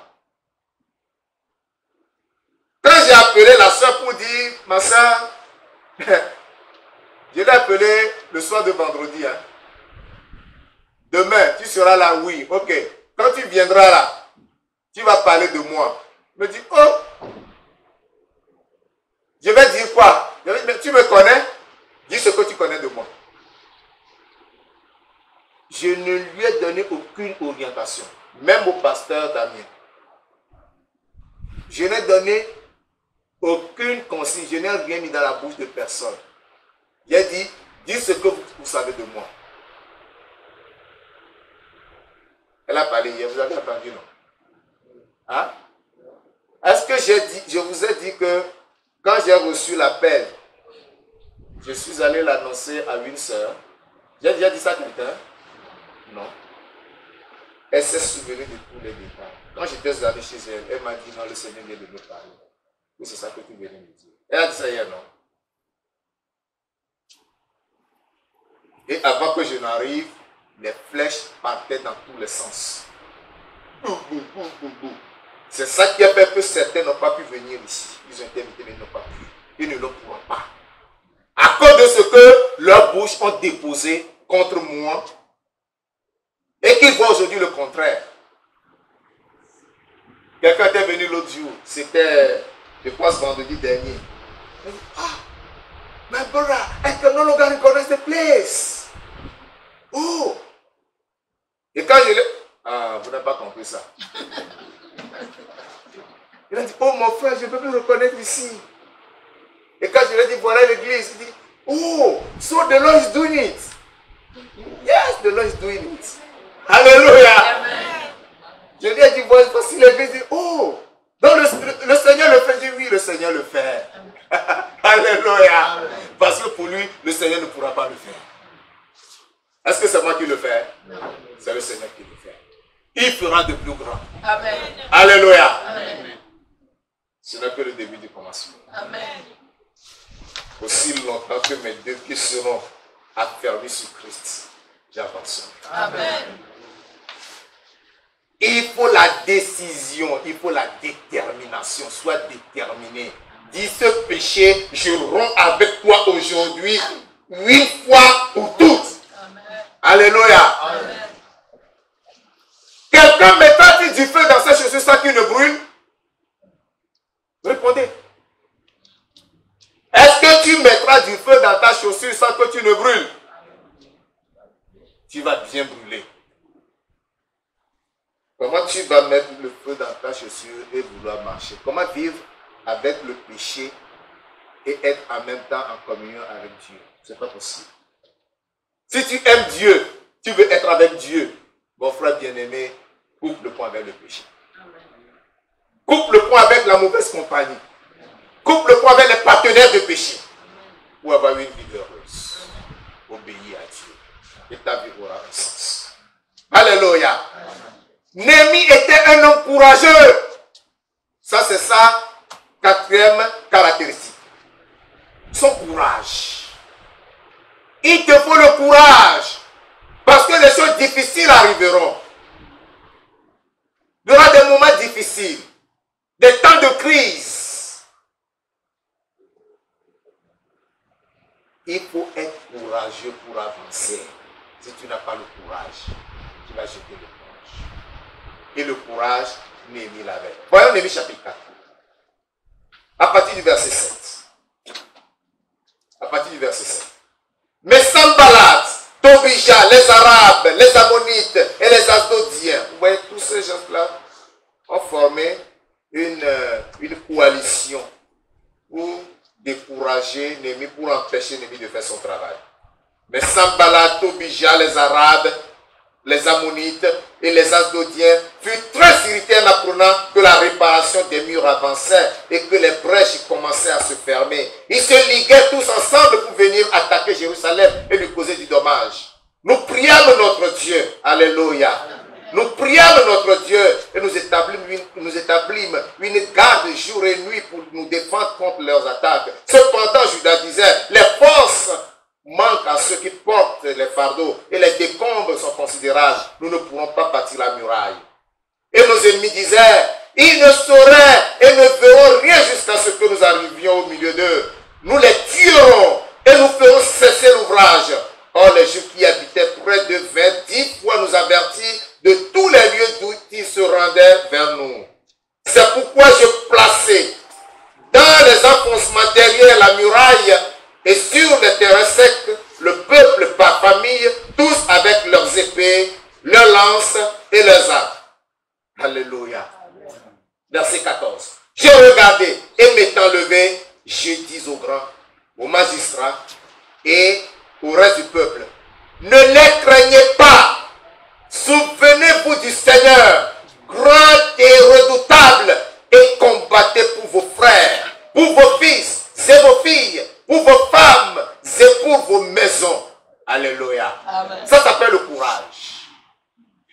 Quand j'ai appelé la soeur pour dire, ma soeur, je l'ai appelé le soir de vendredi. Hein. Demain, tu seras là, oui. Ok. Quand tu viendras là, tu vas parler de moi. Il me dit, oh, je vais dire quoi? Je vais dire, mais tu me connais? Dis ce que tu connais de moi. Je ne lui ai donné aucune orientation, même au pasteur Damien. Je n'ai donné aucune consigne, je n'ai rien mis dans la bouche de personne. J'ai dit, dis ce que vous savez de moi. Elle a parlé hier, vous avez entendu, non? Hein? Est-ce que je vous ai dit que quand j'ai reçu l'appel, je suis allé l'annoncer à une sœur? J'ai déjà dit ça à quelqu'un? Non. Elle s'est souvenue de tous les détails. Quand j'étais allé chez elle, elle m'a dit, non, le Seigneur vient de me parler. Oui, c'est ça que tu venais me dire. Elle a dit ça hier, non? Et avant que je n'arrive, les flèches partaient dans tous les sens. C'est ça qui a fait que certains n'ont pas pu venir ici. Ils ont été invités, mais ils n'ont pas pu. Ils ne le pourront pas. À cause de ce que leurs bouches ont déposé contre moi et qu'ils voient aujourd'hui le contraire. Quelqu'un était venu l'autre jour. C'était, je pense, vendredi dernier. Il dit, ah, my brother, I can no longer recognize the place. Oh! Et quand je l'ai... Ah, vous n'avez pas compris ça. Il a dit, oh mon frère, je ne peux plus reconnaître ici. Et quand je lui ai dit, voilà l'église, il dit, oh, so the Lord is doing it. Yes, the Lord is doing it. Alléluia. Amen. Je lui ai dit, voici l'église, il dit, oh, donc le Seigneur le fait. Je dis, oui, le Seigneur le fait. Alléluia. Amen. Parce que pour lui, le Seigneur ne pourra pas le faire. Est-ce que c'est moi qui le fais? C'est le Seigneur qui le fait. Il fera de plus grand. Amen. Alléluia. Amen. Ce n'est que le début du commencement. Amen. Aussi longtemps que mes deux pieds seront affermis sur Christ, j'avancerai. Amen. Il faut la décision, il faut la détermination. Sois déterminé. Dis ce péché, je romps avec toi aujourd'hui, 8 fois pour toutes. Amen. Alléluia. Amen. Quelqu'un mettra-t-il du feu dans ses chaussures sans qu'il ne brûle? Répondez. Est-ce que tu mettras du feu dans ta chaussure sans que tu ne brûles? Tu vas bien brûler. Comment tu vas mettre le feu dans ta chaussure et vouloir marcher? Comment vivre avec le péché et être en même temps en communion avec Dieu? Ce n'est pas possible. Si tu aimes Dieu, tu veux être avec Dieu, mon frère bien-aimé, coupe le point avec le péché. Coupe le point avec la mauvaise compagnie. Coupe le point avec les partenaires de péché. Pour avoir une vie heureuse. Obéis à Dieu. Et ta vie aura un sens. Alléluia. Néhémie était un homme courageux. Ça, c'est sa quatrième caractéristique. Son courage. Il te faut le courage. Parce que les choses difficiles arriveront. Il y aura des moments difficiles. Des temps de crise. Il faut être courageux pour avancer. Si tu n'as pas le courage, tu vas jeter l'éponge. Et le courage, Néhémie l'avait. Voyons Néhémie chapitre 4. À partir du verset 7. À partir du verset 7. Mais Sanballat, Tobija, les Arabes, les Ammonites et les Asdodiens, vous voyez, tous ces gens-là ont formé une coalition pour décourager Néhémie, pour empêcher Néhémie de faire son travail. Mais Sanballat, Tobija, les Arabes, les Ammonites et les Asdodiens furent très irrités en apprenant que la réparation des murs avançait et que les brèches commençaient à se fermer. Ils se liguaient tous ensemble pour venir attaquer Jérusalem et lui causer du dommage. Nous priâmes notre Dieu. Alléluia. Nous priâmes notre Dieu et nous établîmes une garde jour et nuit pour nous défendre contre leurs attaques. Cependant, Judas disait, les forces manquent à ceux qui portent les fardeaux et les décombres sont considérables. Nous ne pourrons pas bâtir la muraille. Et nos ennemis disaient, ils ne sauraient et ne verront rien jusqu'à ce que nous arrivions au milieu d'eux. Nous les tuerons et nous ferons cesser l'ouvrage. Or, les Juifs qui habitaient près de 10 fois nous avertis de tous les lieux d'où ils se rendaient vers nous. pourquoi je plaçais dans les enfoncements derrière la muraille et sur les terrains secs le peuple par famille, tous avec leurs épées, leurs lances et leurs arcs. Alléluia. Verset 14. J'ai regardé et m'étant levé, je dis aux grands, aux magistrats et au reste du peuple, ne les craignez pas. Souvenez-vous du Seigneur, grand et redoutable, et combattez pour vos frères, pour vos fils et vos filles, pour vos femmes et pour vos maisons. Alléluia. Amen. Ça s'appelle le courage.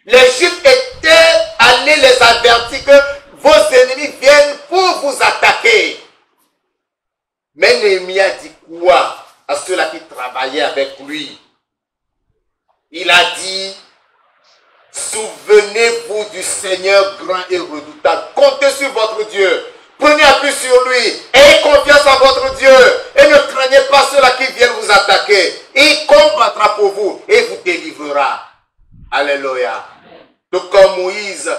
Les Juifs étaient allés les avertir que vos ennemis viennent pour vous attaquer. Mais Néhémie a dit quoi à ceux-là qui travaillaient avec lui? Il a dit, souvenez-vous du Seigneur grand et redoutable. Comptez sur votre Dieu. Prenez appui sur lui. Ayez confiance en votre Dieu. Et ne craignez pas ceux-là qui viennent vous attaquer. Il combattra pour vous et vous délivrera. Alléluia. Tout comme Moïse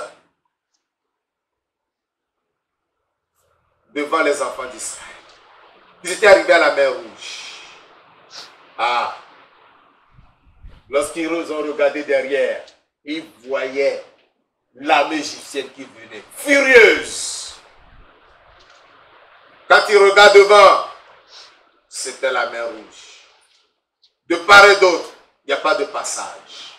devant les enfants d'Israël. Ils étaient arrivés à la mer Rouge. Ah. Lorsqu'ils ont regardé derrière, ils voyaient l'armée égyptienne qui venait, furieuse. Quand ils regardent devant, c'était la mer Rouge. De part et d'autre, il n'y a pas de passage.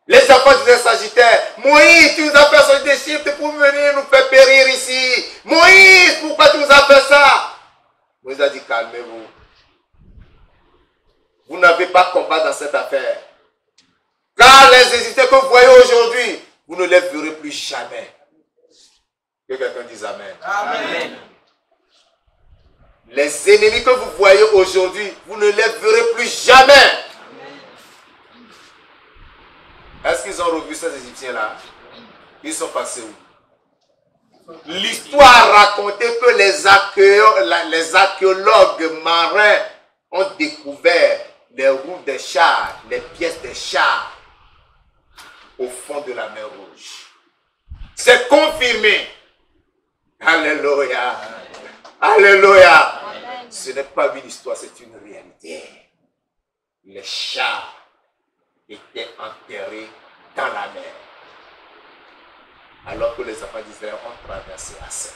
Les enfants d'Israël s'agitaient. Moïse, tu nous as fait sortir d'Égypte pour venir nous faire périr ici. Moïse, pourquoi tu nous as fait ça? Moïse a dit, calmez-vous. Vous n'avez pas combat dans cette affaire. Car les Égyptiens que vous voyez aujourd'hui, vous ne les verrez plus jamais. Que quelqu'un dise Amen. Amen. Les ennemis que vous voyez aujourd'hui, vous ne les verrez plus jamais. Est-ce qu'ils ont revu ces Égyptiens-là? Ils sont passés où? L'histoire racontait que les archéologues marins ont découvert les roues des chars, les pièces des chars au fond de la mer Rouge. C'est confirmé. Alléluia. Alléluia. Ce n'est pas une histoire, c'est une réalité. Les chars étaient enterrés dans la mer. Alors que les enfants d'Israël ont traversé la Seine.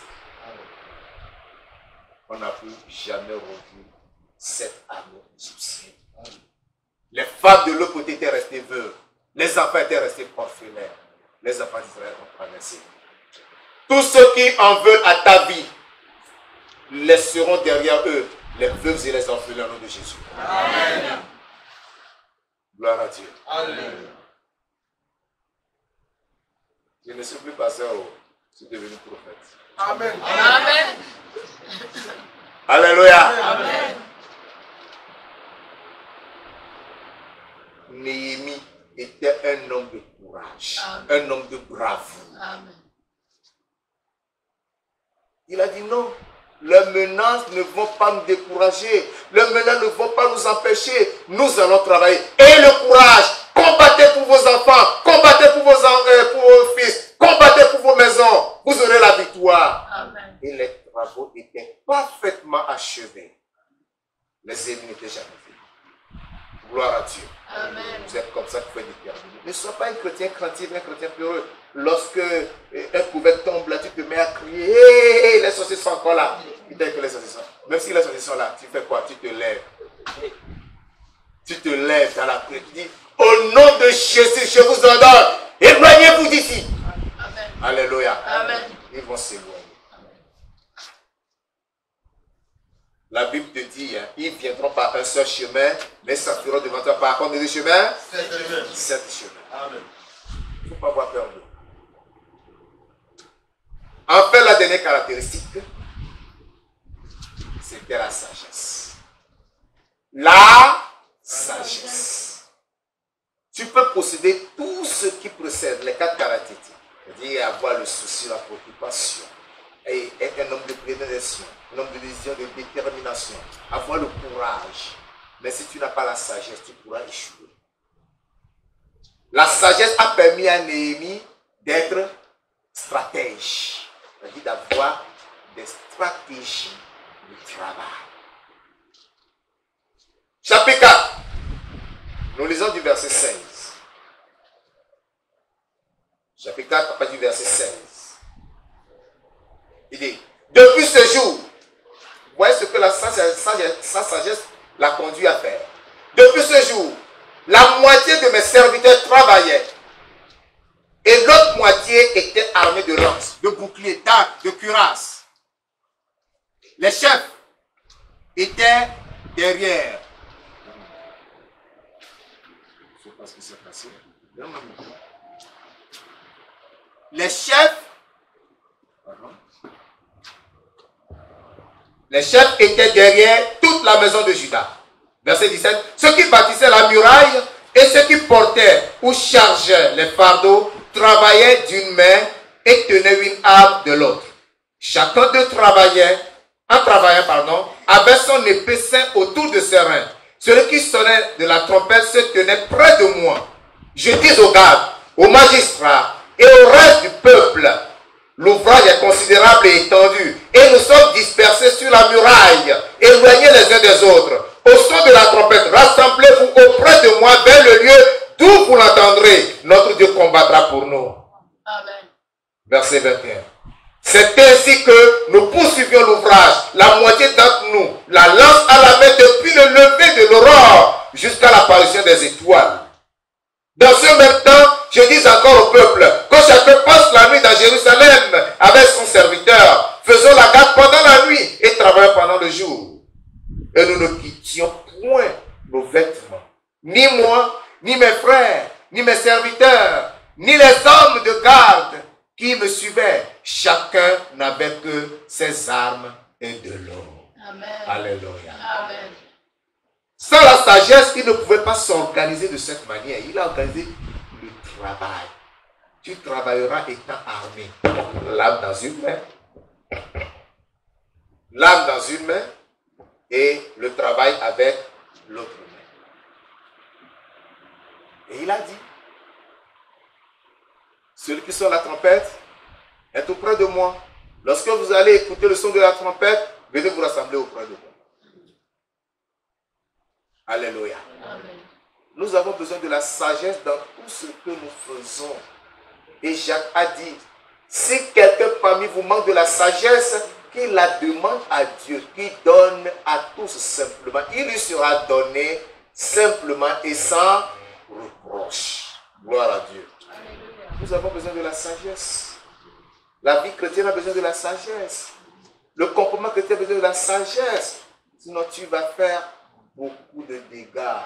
On n'a plus jamais revu cette armée égyptienne. Les femmes de l'autre côté étaient restées veuves. Les enfants étaient restés orphelins. Les enfants d'Israël ont traversé. Tous ceux qui en veulent à ta vie laisseront derrière eux les veuves et les orphelins au nom de Jésus. Amen. Gloire à Dieu. Amen. Je ne suis plus pasteur, je suis devenu prophète. Amen. Amen. Alléluia. Amen. Néhémie était un homme de courage, un homme de bravoure. Amen. Il a dit non, les menaces ne vont pas nous décourager, les menaces ne vont pas nous empêcher, nous allons travailler. Et le courage, combattez pour vos enfants, combattez pour vos fils, combattez pour vos maisons, vous aurez la victoire. Amen. Et les travaux étaient parfaitement achevés. Les ennemis n'étaient jamais venus. Gloire à Dieu. Amen. Vous êtes comme ça qu'il faut déterminer. Ne sois pas un chrétien craintif, un chrétien peureux. Lorsque un couvert tombe là, tu te mets à crier, hey, les sorciers sont encore là. Putain que les sorciers sont. Même si les sorciers sont là, tu fais quoi? Tu te lèves. Tu te lèves dans la prière. Tu dis, au nom de Jésus, je vous ordonne, éloignez-vous d'ici. Amen. Alléluia. Amen. Ils vont s'éloigner. La Bible te dit, hein, ils viendront par un seul chemin, mais s'enfuiront devant toi par combien de chemins? 7 chemins. Amen. Il ne faut pas avoir peur d'eux. Enfin, la dernière caractéristique, c'était la sagesse. La sagesse. Tu peux posséder tout ce qui précède les 4 caractéristiques. C'est-à-dire avoir le souci, la préoccupation, et être un homme de prédilection, un homme de décision, de détermination, avoir le courage. Mais si tu n'as pas la sagesse, tu pourras échouer. La sagesse a permis à Néhémie d'être stratège. C'est-à-dire d'avoir des stratégies de travail. Chapitre 4. Nous lisons du verset 16. Chapitre 4, à partir du verset 16. Il dit, depuis ce jour, vous voyez ce que sa sagesse l'a conduit à faire. Depuis ce jour, la moitié de mes serviteurs travaillaient et l'autre moitié était armée de lances, de boucliers, d'arcs, de cuirasses. Les chefs étaient derrière. Je ne sais pas ce qui s'est passé. Les chefs étaient derrière toute la maison de Juda. Verset 17. Ceux qui bâtissaient la muraille et ceux qui portaient ou chargeaient les fardeaux travaillaient d'une main et tenaient une arme de l'autre. Chacun d'eux avait son épée ceinte autour de ses reins. Celui qui sonnait de la trompette se tenait près de moi. Je dis aux gardes, aux magistrats et au reste du peuple, l'ouvrage est considérable et étendu, et nous sommes dispersés sur la muraille, éloignés les uns des autres. Au son de la trompette, rassemblez-vous auprès de moi vers le lieu d'où vous l'entendrez. Notre Dieu combattra pour nous. Amen. Verset 21. C'est ainsi que nous poursuivions l'ouvrage, la moitié d'entre nous, la lance à la main depuis le lever de l'aurore jusqu'à l'apparition des étoiles. Dans ce même temps, je dis encore au peuple que chacun passe la nuit dans Jérusalem avec son serviteur. Faisons la garde pendant la nuit et travaillons pendant le jour. Et nous ne quittions point nos vêtements. Ni moi, ni mes frères, ni mes serviteurs, ni les hommes de garde qui me suivaient. Chacun n'avait que ses armes et de l'eau. Amen. Alléluia. Amen. Sans la sagesse, il ne pouvait pas s'organiser de cette manière. Il a organisé le travail. Tu travailleras étant armé. L'âme dans une main. L'âme dans une main. Et le travail avec l'autre main. Et il a dit, celui qui sonne la trompette est auprès de moi. Lorsque vous allez écouter le son de la trompette, venez vous rassembler auprès de moi. Alléluia. Amen. Nous avons besoin de la sagesse dans tout ce que nous faisons. Et Jacques a dit, si quelqu'un parmi vous manque de la sagesse, qu'il la demande à Dieu, qui donne à tous simplement. Il lui sera donné simplement et sans reproche. Gloire à Dieu. Alléluia. Nous avons besoin de la sagesse. La vie chrétienne a besoin de la sagesse. Le comportement chrétien a besoin de la sagesse. Sinon tu vas faire beaucoup de dégâts.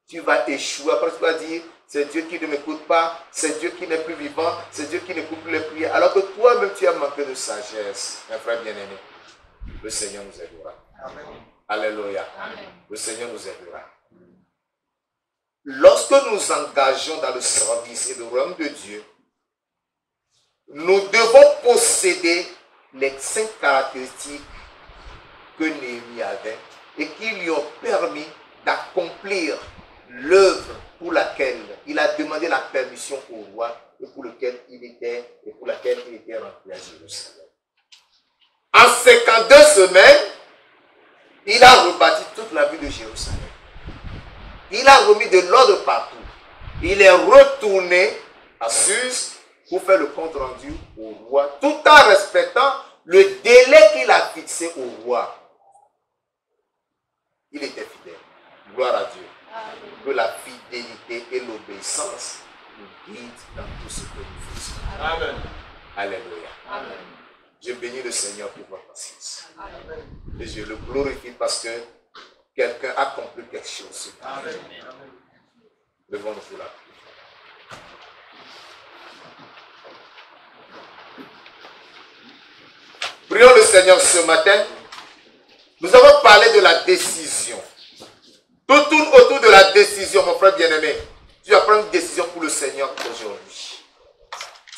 Tu vas échouer. Après tu vas dire, c'est Dieu qui ne m'écoute pas, c'est Dieu qui n'est plus vivant, c'est Dieu qui n'écoute plus les prières. Alors que toi-même tu as manqué de sagesse. Mes frères bien-aimés, le Seigneur nous aidera. Amen. Alléluia. Amen. Le Seigneur nous aidera. Lorsque nous engageons dans le service et le royaume de Dieu, nous devons posséder les 5 caractéristiques que Néhémie avait et qui lui ont permis d'accomplir l'œuvre pour laquelle il a demandé la permission au roi et pour laquelle il était rentré à Jérusalem. En 52 semaines, il a rebâti toute la ville de Jérusalem. Il a remis de l'ordre partout. Il est retourné à Suse pour faire le compte rendu au roi, tout en respectant le délai qu'il a fixé au roi. Il était fidèle. Gloire à Dieu. Que la fidélité et l'obéissance nous guident dans tout ce que nous faisons. Amen. Alléluia. Amen. Je bénis le Seigneur pour votre patience. Amen. Et je le glorifie parce que quelqu'un a compris quelque chose. Amen. Levons-nous pour la prière. Prions le Seigneur ce matin. Nous avons parlé de la décision. Tout tourne autour de la décision, mon frère bien-aimé. Tu vas prendre une décision pour le Seigneur aujourd'hui.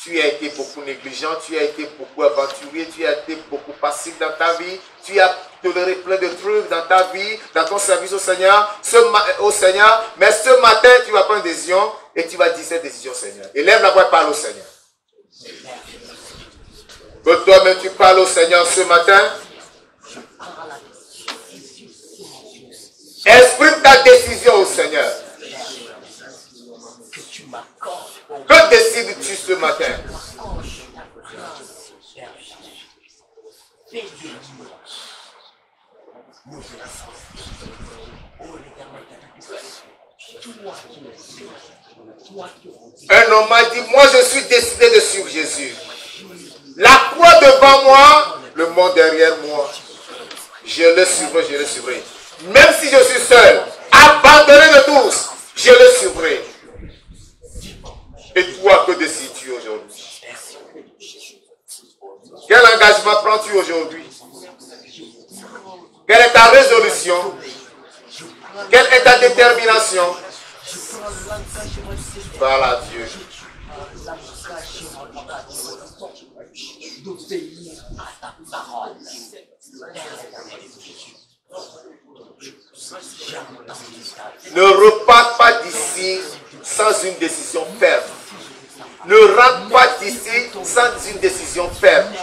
Tu as été beaucoup négligent, tu as été beaucoup aventurier, tu as été beaucoup passif dans ta vie, tu as toléré plein de trucs dans ta vie, dans ton service au Seigneur, mais ce matin, tu vas prendre une décision et tu vas dire cette décision, Seigneur. Élève la voix et parle au Seigneur. Que toi-même tu parles au Seigneur ce matin. Exprime ta décision au Seigneur. Que décides-tu ce matin? Un homme m'a dit, moi je suis décidé de suivre Jésus. La croix devant moi, le monde derrière moi. Je le suivrai, je le suivrai. Même si je suis seul, abandonné de tous, je le suivrai. Et toi, que décides-tu aujourd'hui? Quel engagement prends-tu aujourd'hui? Quelle est ta résolution? Quelle est ta détermination? Parle à Dieu. Ne repars pas d'ici sans une décision ferme. Ne rentre pas d'ici sans une décision ferme.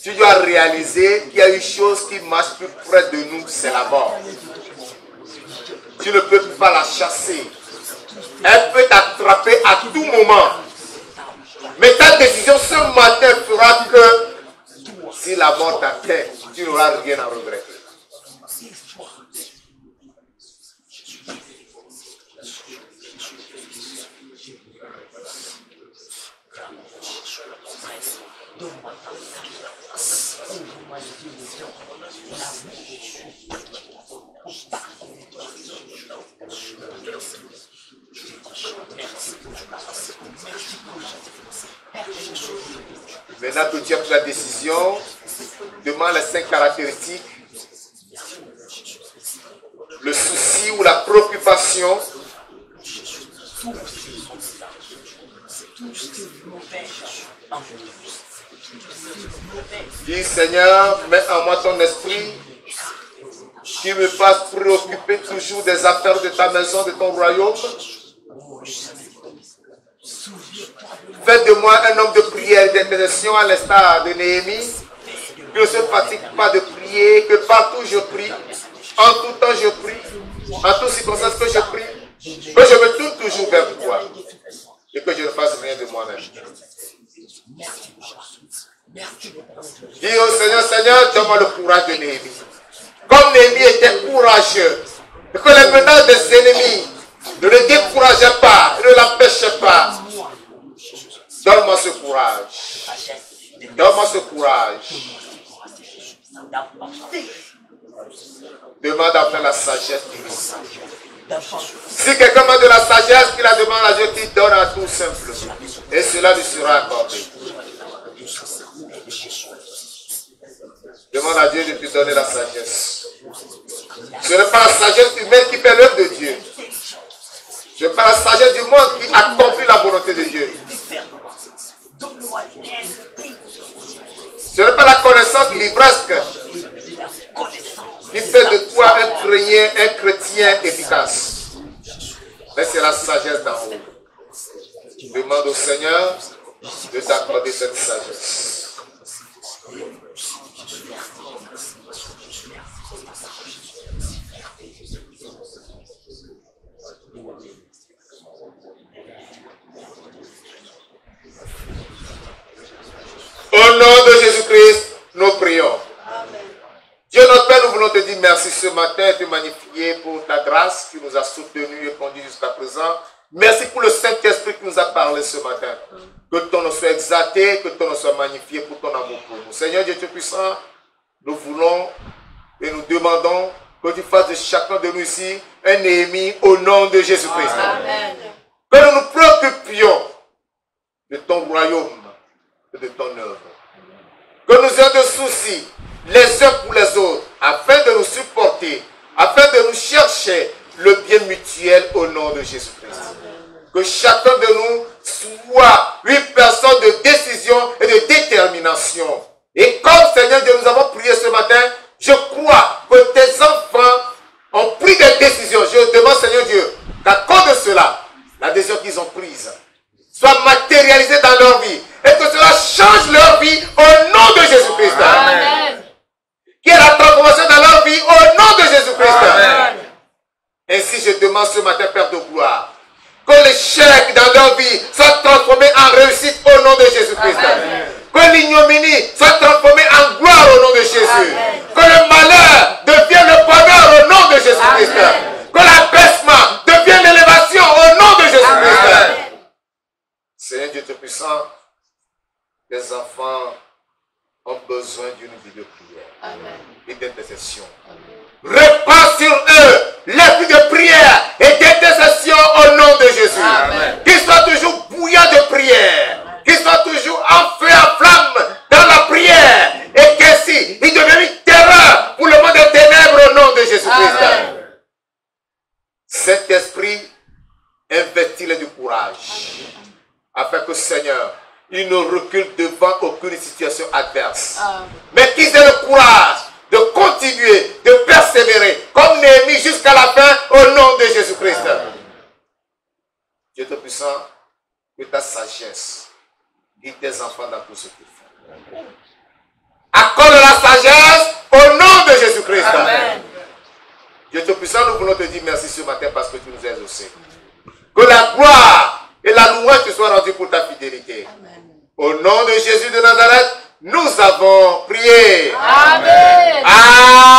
Tu dois réaliser qu'il y a une chose qui marche plus près de nous, c'est la mort. Tu ne peux pas la chasser. Elle peut t'attraper à tout moment. Mais ta décision ce matin fera que si la mort t'atteint, tu n'auras rien à regretter. Maintenant que tu as pris la décision, demande les 5 caractéristiques. Le souci ou la préoccupation. Dis Seigneur, mets en moi ton esprit qui me fasse préoccuper toujours des affaires de ta maison, de ton royaume. Fais de moi un homme de prière et d'intercession à l'instar de Néhémie, qui ne se fatigue pas de prier, que partout je prie, en tout temps je prie, en toutes circonstances que je prie, que je me tourne toujours vers toi et que je ne fasse rien de moi-même. Dis au Seigneur, Seigneur, donne-moi le courage de Néhémie. Comme Néhémie était courageux, et que les menaces des ennemis ne le décourageaient pas, ne l'empêchaient pas. Donne-moi ce courage. Donne-moi ce courage. Demande à faire la sagesse du monde. Si quelqu'un a de la sagesse, qu'il la demande à Dieu, qu'il donne à tout simplement. Et cela lui sera accordé. Demande à Dieu de te donner la sagesse. Ce n'est pas la sagesse humaine qui fait l'œuvre de Dieu. Ce n'est pas la sagesse du monde qui accomplit la volonté de Dieu. Ce n'est pas la connaissance livresque qui fait de toi un chrétien efficace. Mais c'est la sagesse d'en haut. Demande au Seigneur de t'accorder cette sagesse. Au nom de Jésus-Christ, nous prions. Amen. Dieu notre Père, nous voulons te dire merci ce matin et te magnifier pour ta grâce qui nous a soutenus et conduits jusqu'à présent. Merci pour le Saint-Esprit qui nous a parlé ce matin. Que ton nom soit exalté, que ton nom soit magnifié pour ton amour pour nous. Seigneur Dieu Tout-Puissant, nous voulons et nous demandons que tu fasses de chacun de nous ici un Néhémie au nom de Jésus-Christ. Que nous nous préoccupions de ton royaume et de ton œuvre. Que nous ayons de soucis les uns pour les autres, afin de nous supporter, afin de nous chercher le bien mutuel au nom de Jésus-Christ. Que chacun de nous soit une personne de décision et de détermination. Et comme Seigneur Dieu, nous avons prié ce matin, je crois que tes enfants ont pris des décisions. Je demande Seigneur Dieu qu'à cause de cela, la décision qu'ils ont prises soient matérialisées dans leur vie. Et que cela change leur vie au nom de Jésus-Christ. Qu'il y ait la transformation dans leur vie au nom de Jésus-Christ. Ainsi, je demande ce matin, Père de gloire, que l'échec dans leur vie soit transformé en réussite au nom de Jésus-Christ. Que l'ignominie soit transformée en gloire au nom de Jésus. Que le malheur devienne le bonheur au nom de Jésus-Christ. Que l'abaissement devienne l'élévation au nom de Jésus-Christ. Seigneur Dieu Tout-Puissant, les enfants ont besoin d'une vie de prière et d'intercession. Répand sur eux l'esprit de prière et d'intercession au nom de Jésus. Qu'ils soient toujours bouillants de prière, qu'ils soient toujours en feu, en flamme dans la prière, et qu'ainsi ils deviennent une terreur pour le monde des ténèbres au nom de Jésus-Christ. Saint-Esprit, investis-les du courage, afin que Seigneur, ils ne reculent devant aucune situation adverse, mais qu'ils aient le courage de continuer, de persévérer, comme Néhémie jusqu'à la fin, au nom de Jésus-Christ. Dieu Tout-Puissant, que ta sagesse guide tes enfants dans tout ce qu'ils font. Accorde la sagesse au nom de Jésus-Christ. Dieu Tout-Puissant, nous voulons te dire merci ce matin parce que tu nous as exaucés. Que la gloire et la louange te soient rendues pour ta fidélité. Au nom de Jésus de Nazareth, nous avons prié. Amen. Amen.